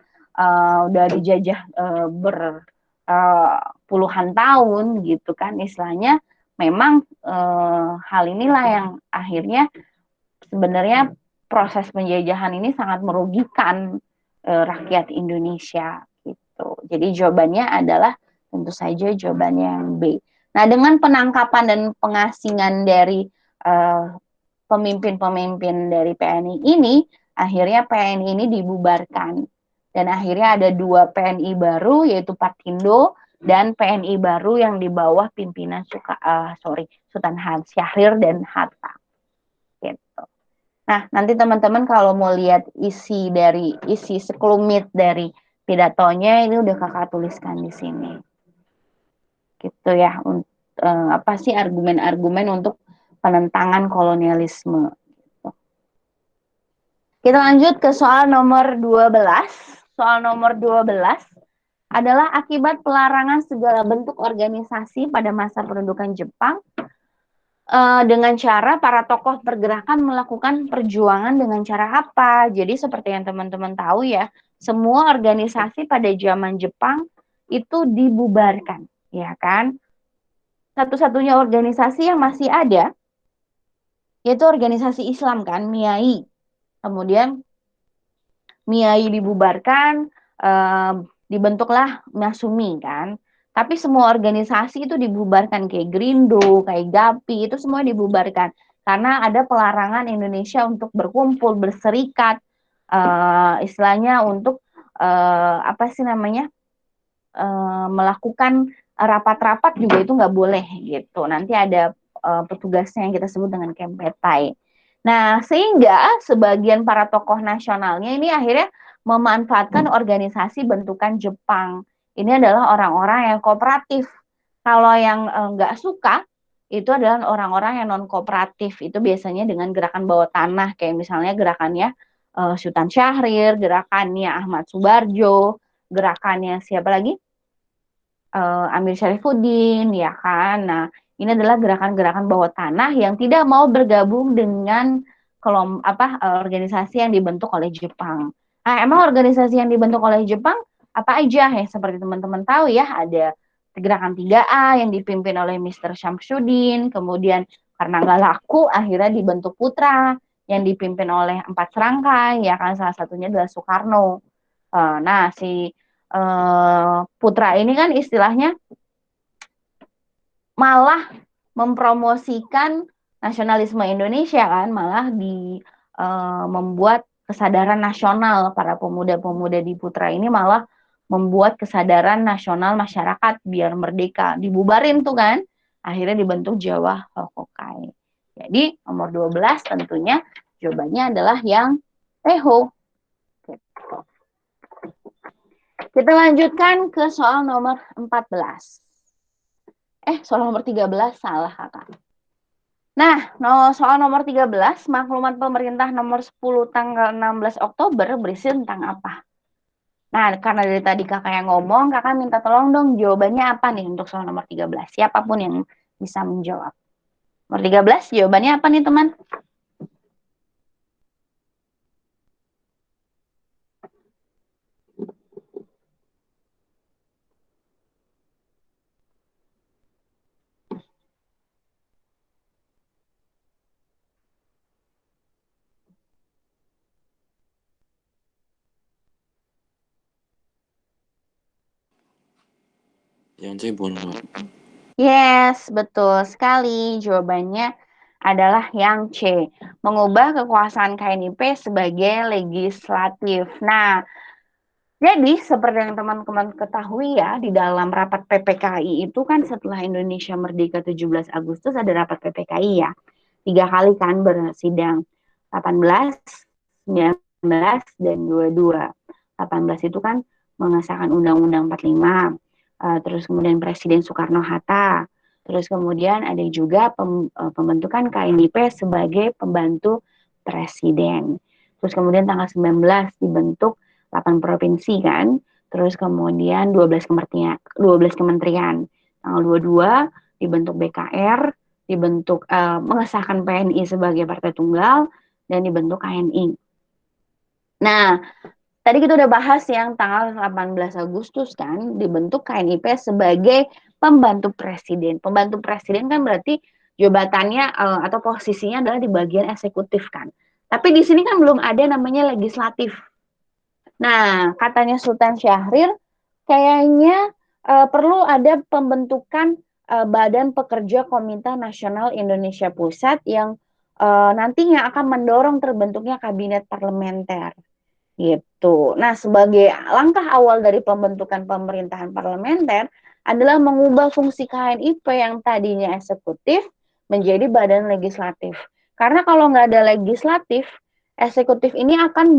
udah dijajah berpuluhan tahun gitu kan istilahnya. Memang hal inilah yang akhirnya sebenarnya proses penjajahan ini sangat merugikan rakyat Indonesia gitu. Jadi jawabannya adalah tentu saja jawabannya yang B. Nah, dengan penangkapan dan pengasingan dari pemimpin-pemimpin dari PNI ini, akhirnya PNI ini dibubarkan. Dan akhirnya ada dua PNI baru, yaitu Partindo dan PNI baru yang di bawah pimpinan Sultan Syahrir dan Hatta. Gitu. Nah, nanti teman-teman kalau mau lihat isi sekelumit dari pidatonya ini udah kakak tuliskan di sini. Gitu ya. Apa sih argumen-argumen untuk penentangan kolonialisme. Kita lanjut ke soal nomor 12. Soal nomor 12 adalah akibat pelarangan segala bentuk organisasi pada masa pendudukan Jepang dengan cara para tokoh pergerakan melakukan perjuangan dengan cara apa. Jadi seperti yang teman-teman tahu ya, semua organisasi pada zaman Jepang itu dibubarkan, ya kan? Satu-satunya organisasi yang masih ada yaitu organisasi Islam kan, MIAI. Kemudian MIAI dibubarkan, dibentuklah Masumi kan. Tapi semua organisasi itu dibubarkan kayak Grindo, kayak GAPI, itu semua dibubarkan. Karena ada pelarangan Indonesia untuk berkumpul, berserikat, istilahnya untuk apa sih namanya, melakukan rapat-rapat juga itu nggak boleh gitu. Nanti ada petugasnya yang kita sebut dengan Kempetai. Nah, sehingga sebagian para tokoh nasionalnya ini akhirnya memanfaatkan organisasi bentukan Jepang. Ini adalah orang-orang yang kooperatif. Kalau yang nggak suka, itu adalah orang-orang yang non-kooperatif. Itu biasanya dengan gerakan bawah tanah, kayak misalnya gerakannya Sultan Syahrir, gerakannya Ahmad Subarjo, gerakannya siapa lagi? Amir Syarifuddin, ya kan? Nah, ini adalah gerakan-gerakan bawah tanah yang tidak mau bergabung dengan organisasi yang dibentuk oleh Jepang. Nah, emang organisasi yang dibentuk oleh Jepang apa aja ya? Seperti teman-teman tahu ya, ada gerakan 3A yang dipimpin oleh Mr. Syamsuddin, kemudian karena nggak laku akhirnya dibentuk Putra yang dipimpin oleh 4 serangkai, ya kan, salah satunya adalah Soekarno. Nah, si Putra ini kan istilahnya malah mempromosikan nasionalisme Indonesia kan, malah membuat kesadaran nasional. Para pemuda-pemuda di Putra ini malah membuat kesadaran nasional masyarakat biar merdeka. Dibubarin tuh kan, akhirnya dibentuk Jawa Hokokai. Jadi nomor 12 tentunya jawabannya adalah yang Teho. Kita lanjutkan ke soal nomor 14. Soal nomor 13 salah kakak. Nah, soal nomor 13, maklumat pemerintah nomor 10 tanggal 16 Oktober berisi tentang apa? Nah, karena dari tadi kakak yang ngomong, kakak minta tolong dong jawabannya apa nih untuk soal nomor 13. Siapapun yang bisa menjawab. Nomor 13, jawabannya apa nih teman? 영재 번호 Yes, betul sekali. Jawabannya adalah yang C. Mengubah kekuasaan KNIP sebagai legislatif. Nah, jadi seperti yang teman-teman ketahui ya, di dalam rapat PPKI itu kan setelah Indonesia merdeka 17 Agustus ada rapat PPKI ya. 3 kali kan bersidang. 18, 19, dan 22. 18 itu kan mengesahkan Undang-Undang 45. Terus kemudian Presiden Soekarno-Hatta. Terus kemudian ada juga pembentukan KNIP sebagai pembantu presiden. Terus kemudian tanggal 19 dibentuk 8 provinsi kan. Terus kemudian 12 kementerian. Tanggal 22 dibentuk BKR, dibentuk mengesahkan PNI sebagai partai tunggal, dan dibentuk KNI. Nah, tadi kita udah bahas yang tanggal 18 Agustus kan dibentuk KNIP sebagai pembantu presiden. Pembantu presiden kan berarti jabatannya atau posisinya adalah di bagian eksekutif kan. Tapi di sini kan belum ada namanya legislatif. Nah, katanya Sultan Syahrir kayaknya perlu ada pembentukan Badan Pekerja Komite Nasional Indonesia Pusat yang nantinya akan mendorong terbentuknya kabinet parlementer. Gitu. Nah, sebagai langkah awal dari pembentukan pemerintahan parlementer adalah mengubah fungsi KNIP yang tadinya eksekutif menjadi badan legislatif. Karena kalau nggak ada legislatif, eksekutif ini akan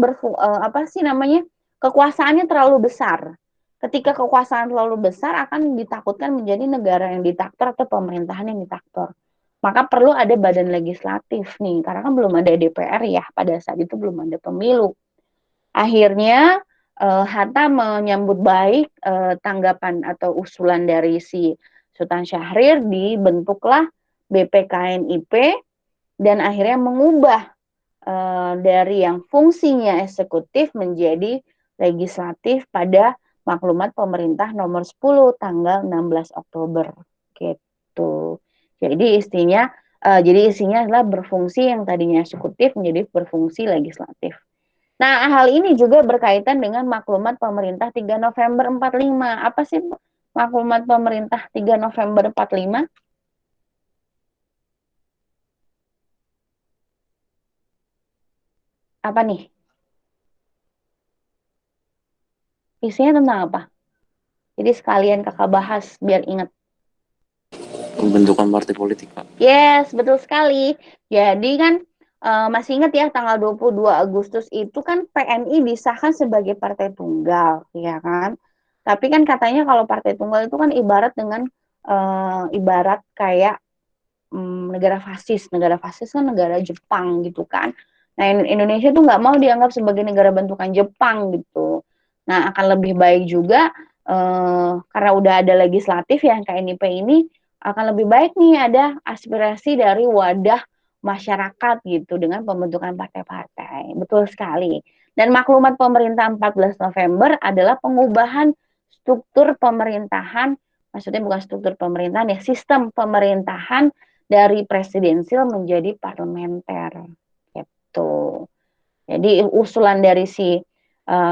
apa sih namanya, kekuasaannya terlalu besar. Ketika kekuasaan terlalu besar akan ditakutkan menjadi negara yang diktator atau pemerintahan yang diktator. Maka perlu ada badan legislatif nih, karena kan belum ada DPR ya, pada saat itu belum ada pemilu. Akhirnya Hatta menyambut baik tanggapan atau usulan dari si Sultan Syahrir, dibentuklah BPKNIP dan akhirnya mengubah dari yang fungsinya eksekutif menjadi legislatif pada maklumat pemerintah nomor 10 tanggal 16 Oktober gitu. Jadi isinya adalah berfungsi yang tadinya eksekutif menjadi berfungsi legislatif. Nah, hal ini juga berkaitan dengan maklumat pemerintah 3 November 45. Apa sih maklumat pemerintah 3 November 45? Apa nih? Isinya tentang apa? Jadi sekalian kakak bahas biar ingat. Pembentukan partai politik, Pak. Yes, betul sekali. Jadi kan masih ingat ya tanggal 22 Agustus itu kan PNI disahkan sebagai partai tunggal, ya kan? Tapi kan katanya kalau partai tunggal itu kan ibarat dengan ibarat kayak negara fasis. Negara fasis kan negara Jepang gitu kan. Nah, Indonesia tuh nggak mau dianggap sebagai negara bentukan Jepang gitu. Nah, akan lebih baik juga karena udah ada legislatif yang KNIP ini, akan lebih baik nih ada aspirasi dari wadah masyarakat gitu dengan pembentukan partai-partai. Betul sekali. Dan maklumat pemerintah 14 November adalah pengubahan struktur pemerintahan, maksudnya bukan struktur pemerintahan ya, sistem pemerintahan dari presidensil menjadi parlementer gitu. Jadi usulan dari si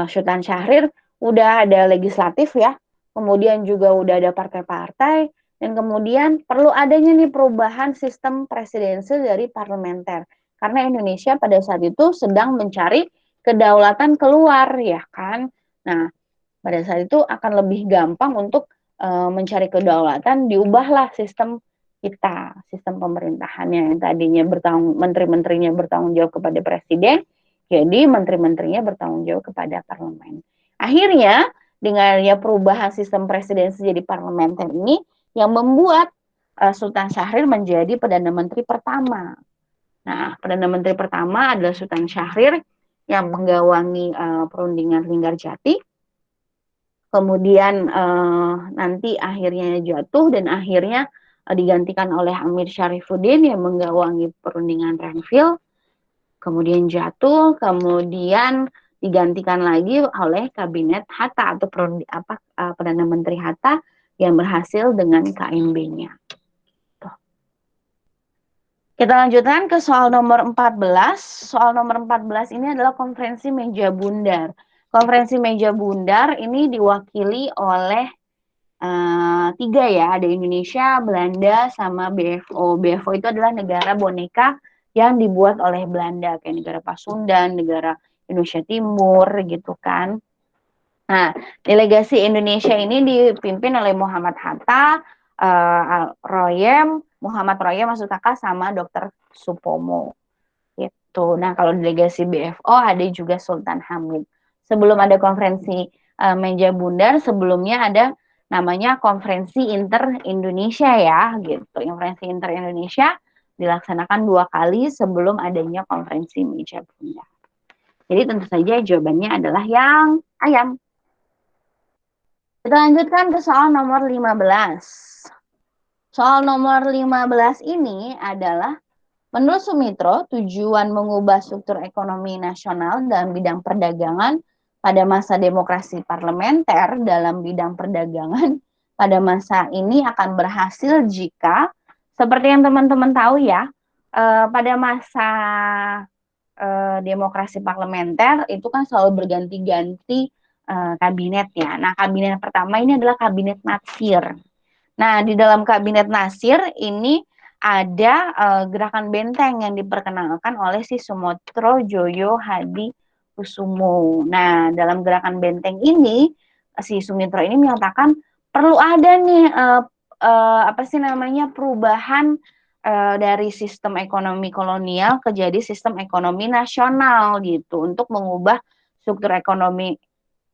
Sultan Syahrir udah ada legislatif ya, kemudian juga udah ada partai-partai, dan kemudian perlu adanya nih perubahan sistem presidensil dari parlementer. Karena Indonesia pada saat itu sedang mencari kedaulatan keluar ya kan. Nah, pada saat itu akan lebih gampang untuk mencari kedaulatan, diubahlah sistem kita, sistem pemerintahannya yang tadinya menteri-menterinya bertanggung jawab kepada presiden, jadi menteri-menterinya bertanggung jawab kepada parlemen. Akhirnya dengan ya perubahan sistem presidensi jadi parlementer ini yang membuat Sultan Syahrir menjadi Perdana Menteri pertama. Nah, Perdana Menteri pertama adalah Sultan Syahrir yang menggawangi perundingan Linggarjati, kemudian nanti akhirnya jatuh dan akhirnya digantikan oleh Amir Syarifuddin yang menggawangi perundingan Renville, kemudian jatuh, kemudian digantikan lagi oleh kabinet Hatta atau Perdana Menteri Hatta yang berhasil dengan KMB-nya. Kita lanjutkan ke soal nomor 14. Soal nomor 14 ini adalah konferensi meja bundar. Konferensi meja bundar ini diwakili oleh tiga ya, ada Indonesia, Belanda, sama BFO. BFO itu adalah negara boneka yang dibuat oleh Belanda, kayak negara Pasundan, negara Indonesia Timur gitu kan. Nah, delegasi Indonesia ini dipimpin oleh Muhammad Hatta, Muhammad Royem maksud kakak, sama Dr. Supomo. Gitu. Nah, kalau delegasi BFO ada juga Sultan Hamid. Sebelum ada konferensi meja bundar, sebelumnya ada namanya konferensi inter Indonesia ya, gitu. Konferensi inter Indonesia dilaksanakan 2 kali sebelum adanya konferensi meja bundar. Jadi tentu saja jawabannya adalah yang ayam. Kita lanjutkan ke soal nomor 15. Soal nomor 15 ini adalah, menurut Sumitro, tujuan mengubah struktur ekonomi nasional dalam bidang perdagangan pada masa demokrasi parlementer dalam bidang perdagangan pada masa ini akan berhasil jika, seperti yang teman-teman tahu ya, pada masa demokrasi parlementer itu kan selalu berganti-ganti kabinet ya. Nah, kabinet pertama ini adalah kabinet Natsir. Nah, di dalam kabinet Natsir ini ada gerakan benteng yang diperkenalkan oleh si Sumotro Joyo Hadi Kusumo. Nah, dalam gerakan benteng ini si Sumitro ini menyatakan perlu ada nih apa sih namanya, perubahan dari sistem ekonomi kolonial ke jadi sistem ekonomi nasional gitu, untuk mengubah struktur ekonomi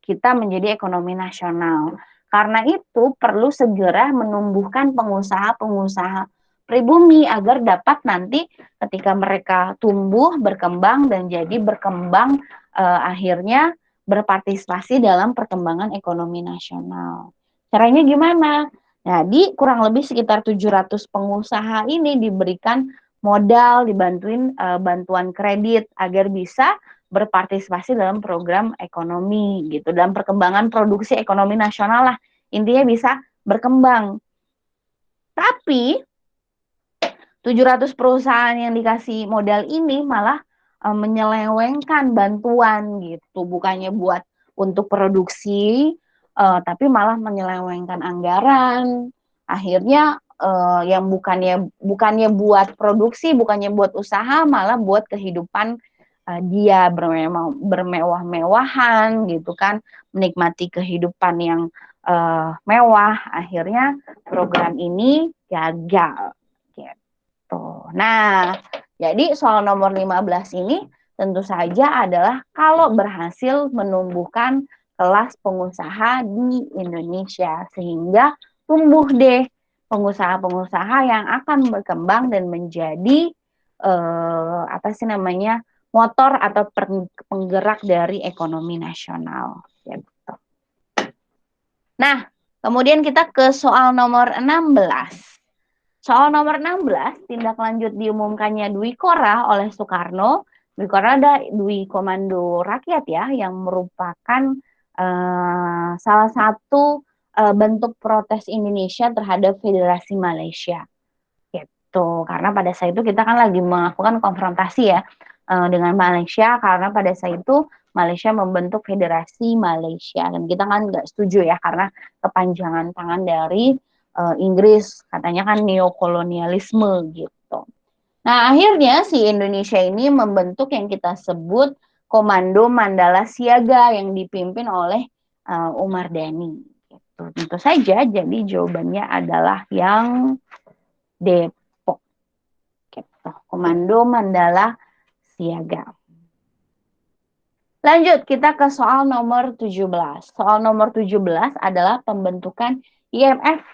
kita menjadi ekonomi nasional. Karena itu perlu segera menumbuhkan pengusaha-pengusaha pribumi agar dapat nanti ketika mereka tumbuh, berkembang, dan jadi berkembang akhirnya berpartisipasi dalam perkembangan ekonomi nasional. Caranya gimana? Jadi kurang lebih sekitar 700 pengusaha ini diberikan modal, dibantuin bantuan kredit agar bisa berpartisipasi dalam program ekonomi gitu, dalam perkembangan produksi ekonomi nasional lah, intinya bisa berkembang. Tapi 700 perusahaan yang dikasih modal ini malah menyelewengkan bantuan gitu, bukannya buat untuk produksi, tapi malah menyelewengkan anggaran. Akhirnya yang bukannya buat produksi, bukannya buat usaha, malah buat kehidupan dia bermewah-mewahan gitu kan, menikmati kehidupan yang mewah. Akhirnya program ini gagal gitu. Nah, jadi soal nomor 15 ini tentu saja adalah kalau berhasil menumbuhkan kelas pengusaha di Indonesia, sehingga tumbuh deh pengusaha-pengusaha yang akan berkembang dan menjadi apa sih namanya, motor atau penggerak dari ekonomi nasional gitu. Nah, kemudian kita ke soal nomor 16. Soal nomor 16, tindak lanjut diumumkannya Dwi Korah oleh Soekarno. Dwi Korah ada Dwi Komando Rakyat ya, yang merupakan salah satu bentuk protes Indonesia terhadap Federasi Malaysia. Gitu. Karena pada saat itu kita kan lagi melakukan konfrontasi ya dengan Malaysia, karena pada saat itu Malaysia membentuk Federasi Malaysia, dan kita kan nggak setuju ya karena kepanjangan tangan dari Inggris, katanya kan neokolonialisme gitu. Nah, akhirnya si Indonesia ini membentuk yang kita sebut Komando Mandala Siaga yang dipimpin oleh Umar Dhani. Gitu. Tentu saja, jadi jawabannya adalah yang Depok. Gitu. Komando Mandala Siaga. Lanjut, kita ke soal nomor 17. Soal nomor 17 adalah pembentukan IMF,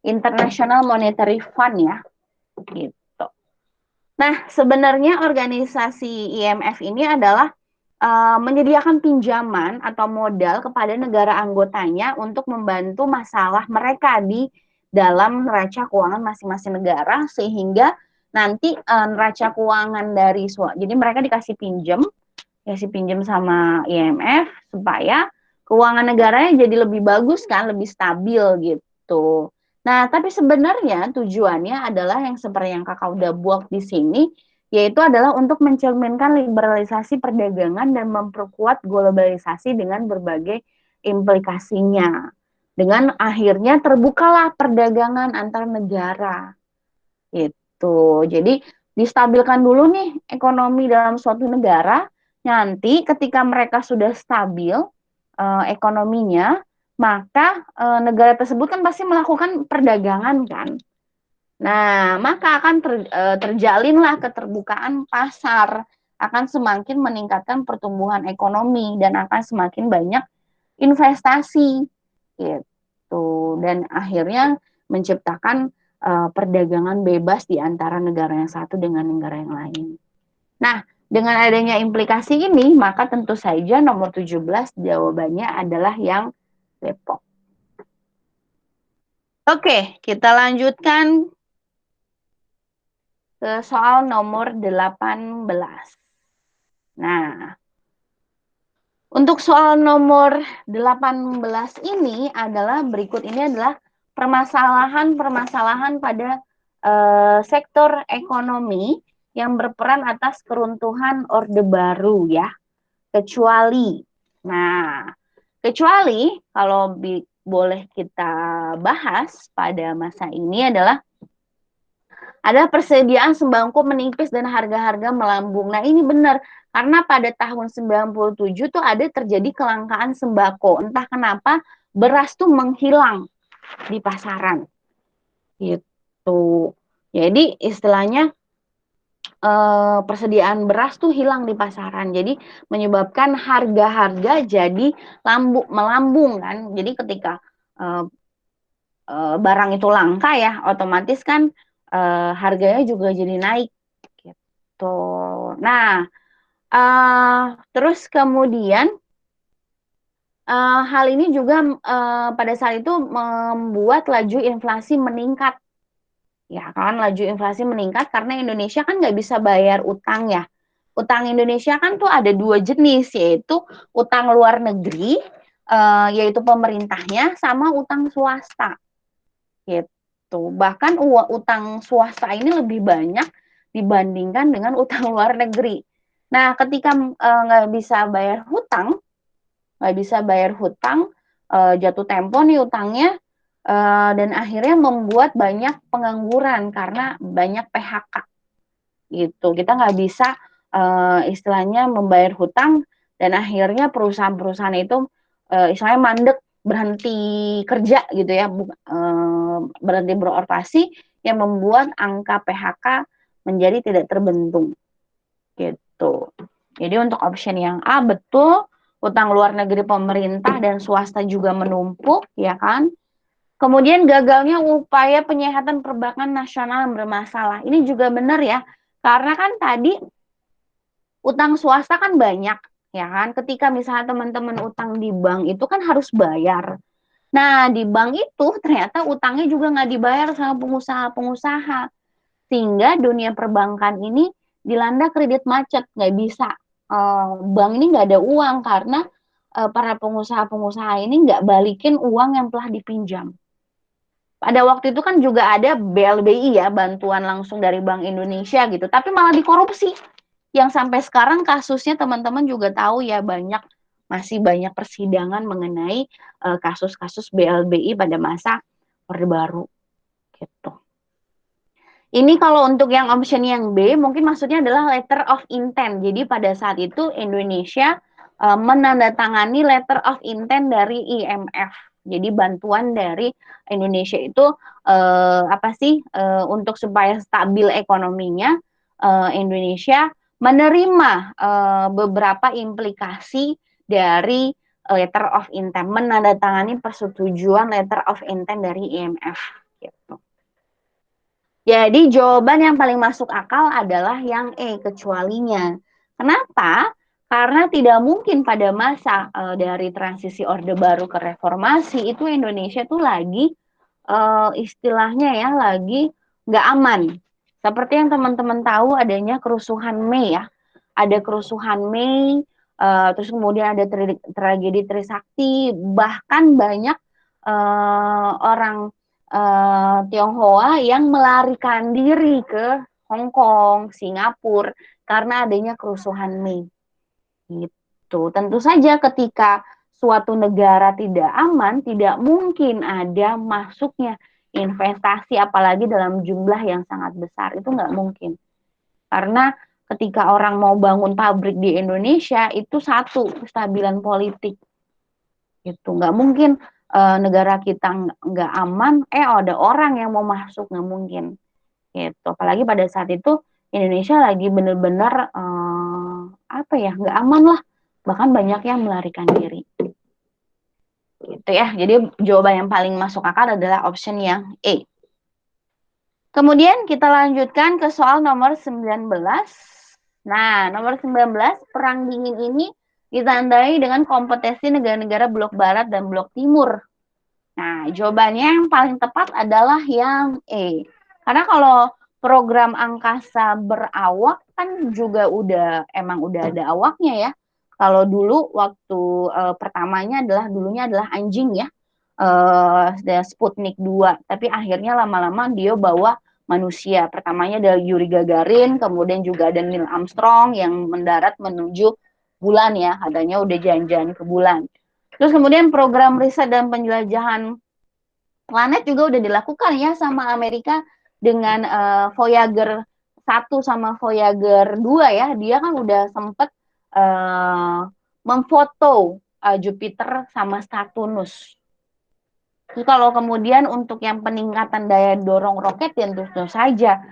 International Monetary Fund ya. Gitu. Nah, sebenarnya organisasi IMF ini adalah menyediakan pinjaman atau modal kepada negara anggotanya untuk membantu masalah mereka di dalam neraca keuangan masing-masing negara, sehingga nanti neraca keuangan dari jadi mereka dikasih pinjam sama IMF supaya keuangan negaranya jadi lebih bagus kan, lebih stabil gitu. Nah, tapi sebenarnya tujuannya adalah yang seperti yang kakak udah buat di sini, yaitu adalah untuk mencerminkan liberalisasi perdagangan dan memperkuat globalisasi dengan berbagai implikasinya. Dengan akhirnya terbukalah perdagangan antar negara. Itu. Jadi distabilkan dulu nih ekonomi dalam suatu negara. Nanti ketika mereka sudah stabil ekonominya, maka negara tersebut kan pasti melakukan perdagangan kan. Nah, maka akan terjalinlah keterbukaan pasar, akan semakin meningkatkan pertumbuhan ekonomi dan akan semakin banyak investasi gitu. Dan akhirnya menciptakan perdagangan bebas di antara negara yang satu dengan negara yang lain. Nah, dengan adanya implikasi ini, maka tentu saja nomor 17 jawabannya adalah yang Depok. Oke, kita lanjutkan ke soal nomor 18. Nah, untuk soal nomor 18 ini adalah berikut ini adalah permasalahan-permasalahan pada sektor ekonomi yang berperan atas keruntuhan Orde Baru ya. Kecuali. Nah, kecuali kalau boleh kita bahas pada masa ini adalah ada persediaan sembako menipis dan harga-harga melambung. Nah, ini benar. Karena pada tahun 97 tuh ada terjadi kelangkaan sembako. Entah kenapa beras tuh menghilang di pasaran. Gitu. Jadi istilahnya persediaan beras tuh hilang di pasaran. Jadi menyebabkan harga-harga jadi melambung kan. Jadi ketika barang itu langka ya, otomatis kan harganya juga jadi naik gitu. Nah, terus kemudian hal ini juga pada saat itu membuat laju inflasi meningkat. Ya kan, laju inflasi meningkat karena Indonesia kan nggak bisa bayar utang ya. Utang Indonesia kan tuh ada dua jenis, yaitu utang luar negeri, yaitu pemerintahnya, sama utang swasta. Gitu. Bahkan utang swasta ini lebih banyak dibandingkan dengan utang luar negeri. Nah, ketika nggak bisa bayar hutang, jatuh tempo nih utangnya, dan akhirnya membuat banyak pengangguran karena banyak PHK. Gitu. Kita nggak bisa istilahnya membayar hutang dan akhirnya perusahaan-perusahaan itu istilahnya mandek, berhenti kerja gitu ya, berhenti beroperasi, yang membuat angka PHK menjadi tidak terbendung gitu. Jadi untuk option yang A betul, utang luar negeri pemerintah dan swasta juga menumpuk, ya kan? Kemudian gagalnya upaya penyehatan perbankan nasional yang bermasalah. Ini juga benar ya, karena kan tadi utang swasta kan banyak, ya kan? Ketika misalnya teman-teman utang di bank itu kan harus bayar. Nah, di bank itu ternyata utangnya juga nggak dibayar sama pengusaha-pengusaha. Sehingga dunia perbankan ini dilanda kredit macet, nggak bisa. Bank ini nggak ada uang karena para pengusaha-pengusaha ini nggak balikin uang yang telah dipinjam. Pada waktu itu kan juga ada BLBI ya, bantuan langsung dari Bank Indonesia gitu, tapi malah dikorupsi. Yang sampai sekarang kasusnya teman-teman juga tahu ya, masih banyak persidangan mengenai kasus-kasus BLBI pada masa Orde Baru gitu. Ini kalau untuk yang option yang B, mungkin maksudnya adalah letter of intent. Jadi pada saat itu Indonesia menandatangani letter of intent dari IMF. Jadi bantuan dari Indonesia itu apa sih untuk supaya stabil ekonominya, Indonesia menerima beberapa implikasi dari letter of intent, menandatangani persetujuan letter of intent dari IMF gitu. Jadi jawaban yang paling masuk akal adalah yang E, kecualinya. Kenapa? Karena tidak mungkin pada masa dari transisi Orde Baru ke reformasi itu Indonesia tuh lagi istilahnya ya lagi nggak aman. Seperti yang teman-teman tahu adanya kerusuhan Mei ya. Ada kerusuhan Mei, terus kemudian ada tragedi Trisakti, bahkan banyak orang Tionghoa yang melarikan diri ke Hong Kong, Singapura karena adanya kerusuhan Mei. Gitu. Tentu saja ketika suatu negara tidak aman, tidak mungkin ada masuknya investasi apalagi dalam jumlah yang sangat besar. Itu nggak mungkin. Karena ketika orang mau bangun pabrik di Indonesia, itu satu, kestabilan politik. Itu nggak mungkin negara kita nggak aman, ada orang yang mau masuk, nggak mungkin. Gitu. Apalagi pada saat itu Indonesia lagi bener-bener apa ya, nggak aman lah. Bahkan banyak yang melarikan diri. Gitu ya. Jadi jawaban yang paling masuk akal adalah option yang E. Kemudian kita lanjutkan ke soal nomor 19. Nah, nomor 19, Perang Dingin ini ditandai dengan kompetisi negara-negara blok barat dan blok timur. Nah, jawabannya yang paling tepat adalah yang E. Karena kalau program angkasa berawak kan juga emang udah ada awaknya ya. Kalau dulu waktu pertamanya dulunya adalah anjing ya. Sputnik 2, tapi akhirnya lama-lama dia bawa manusia. Pertamanya ada Yuri Gagarin, kemudian juga ada Neil Armstrong yang mendarat menuju bulan ya, katanya udah jalan-jalan ke bulan. Terus kemudian program riset dan penjelajahan planet juga udah dilakukan ya sama Amerika dengan Voyager 1 sama Voyager 2 ya. Dia kan udah sempet memfoto Jupiter sama Saturnus. Terus kalau kemudian untuk yang peningkatan daya dorong roket ya tentu saja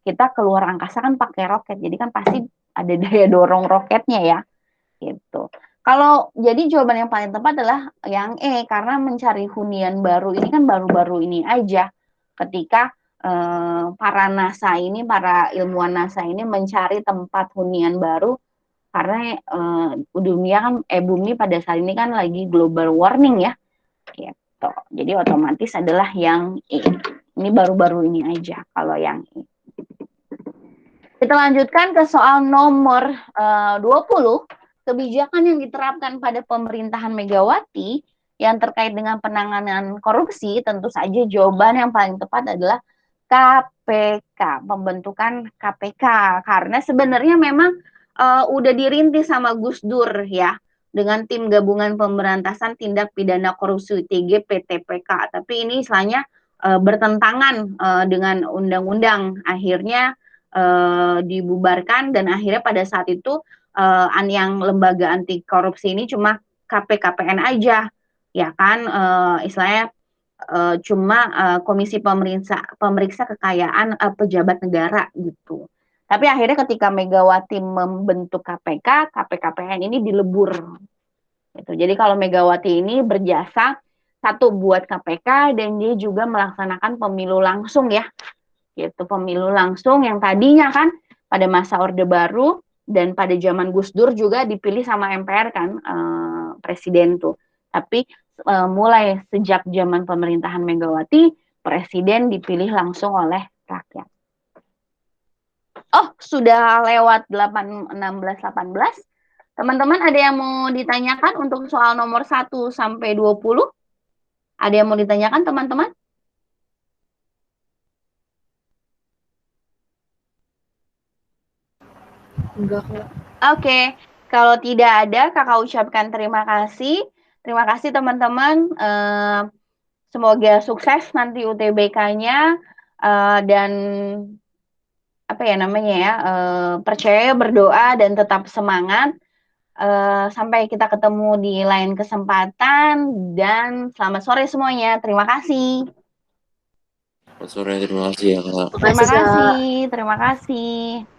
kita keluar angkasa kan pakai roket, jadi kan pasti ada daya dorong roketnya ya, gitu. Kalau jadi jawaban yang paling tepat adalah yang E, karena mencari hunian baru ini kan baru-baru ini aja, ketika para ilmuwan NASA ini mencari tempat hunian baru karena bumi pada saat ini kan lagi global warming ya. Gitu. Jadi otomatis adalah yang E. Ini baru-baru ini aja kalau yang E. Kita lanjutkan ke soal nomor 20. Kebijakan yang diterapkan pada pemerintahan Megawati yang terkait dengan penanganan korupsi, tentu saja jawaban yang paling tepat adalah KPK, pembentukan KPK. Karena sebenarnya memang udah dirintis sama Gus Dur ya, dengan tim gabungan pemberantasan tindak pidana korupsi TGPTPK. Tapi ini istilahnya bertentangan dengan undang-undang. Akhirnya dibubarkan dan akhirnya pada saat itu yang lembaga anti korupsi ini cuma KPKPN aja, ya kan, istilahnya cuma komisi pemeriksa kekayaan pejabat negara gitu. Tapi akhirnya ketika Megawati membentuk KPK, KPKPN ini dilebur. Gitu. Jadi kalau Megawati ini berjasa satu buat KPK dan dia juga melaksanakan pemilu langsung ya. Gitu, pemilu langsung yang tadinya kan pada masa Orde Baru dan pada zaman Gus Dur juga dipilih sama MPR kan presiden tuh. Tapi mulai sejak zaman pemerintahan Megawati, presiden dipilih langsung oleh rakyat. Oh, sudah lewat 16, 18. Teman-teman ada yang mau ditanyakan untuk soal nomor 1 sampai 20? Ada yang mau ditanyakan teman-teman? Enggak kok. Oke, kalau tidak ada, kakak ucapkan terima kasih. Terima kasih teman-teman. Semoga sukses nanti UTBK-nya dan apa ya namanya ya, percaya, berdoa dan tetap semangat. Sampai kita ketemu di lain kesempatan dan selamat sore semuanya. Terima kasih. Sore, terima kasih ya, Kak. Terima Makasih, Kak. kasih. Terima kasih.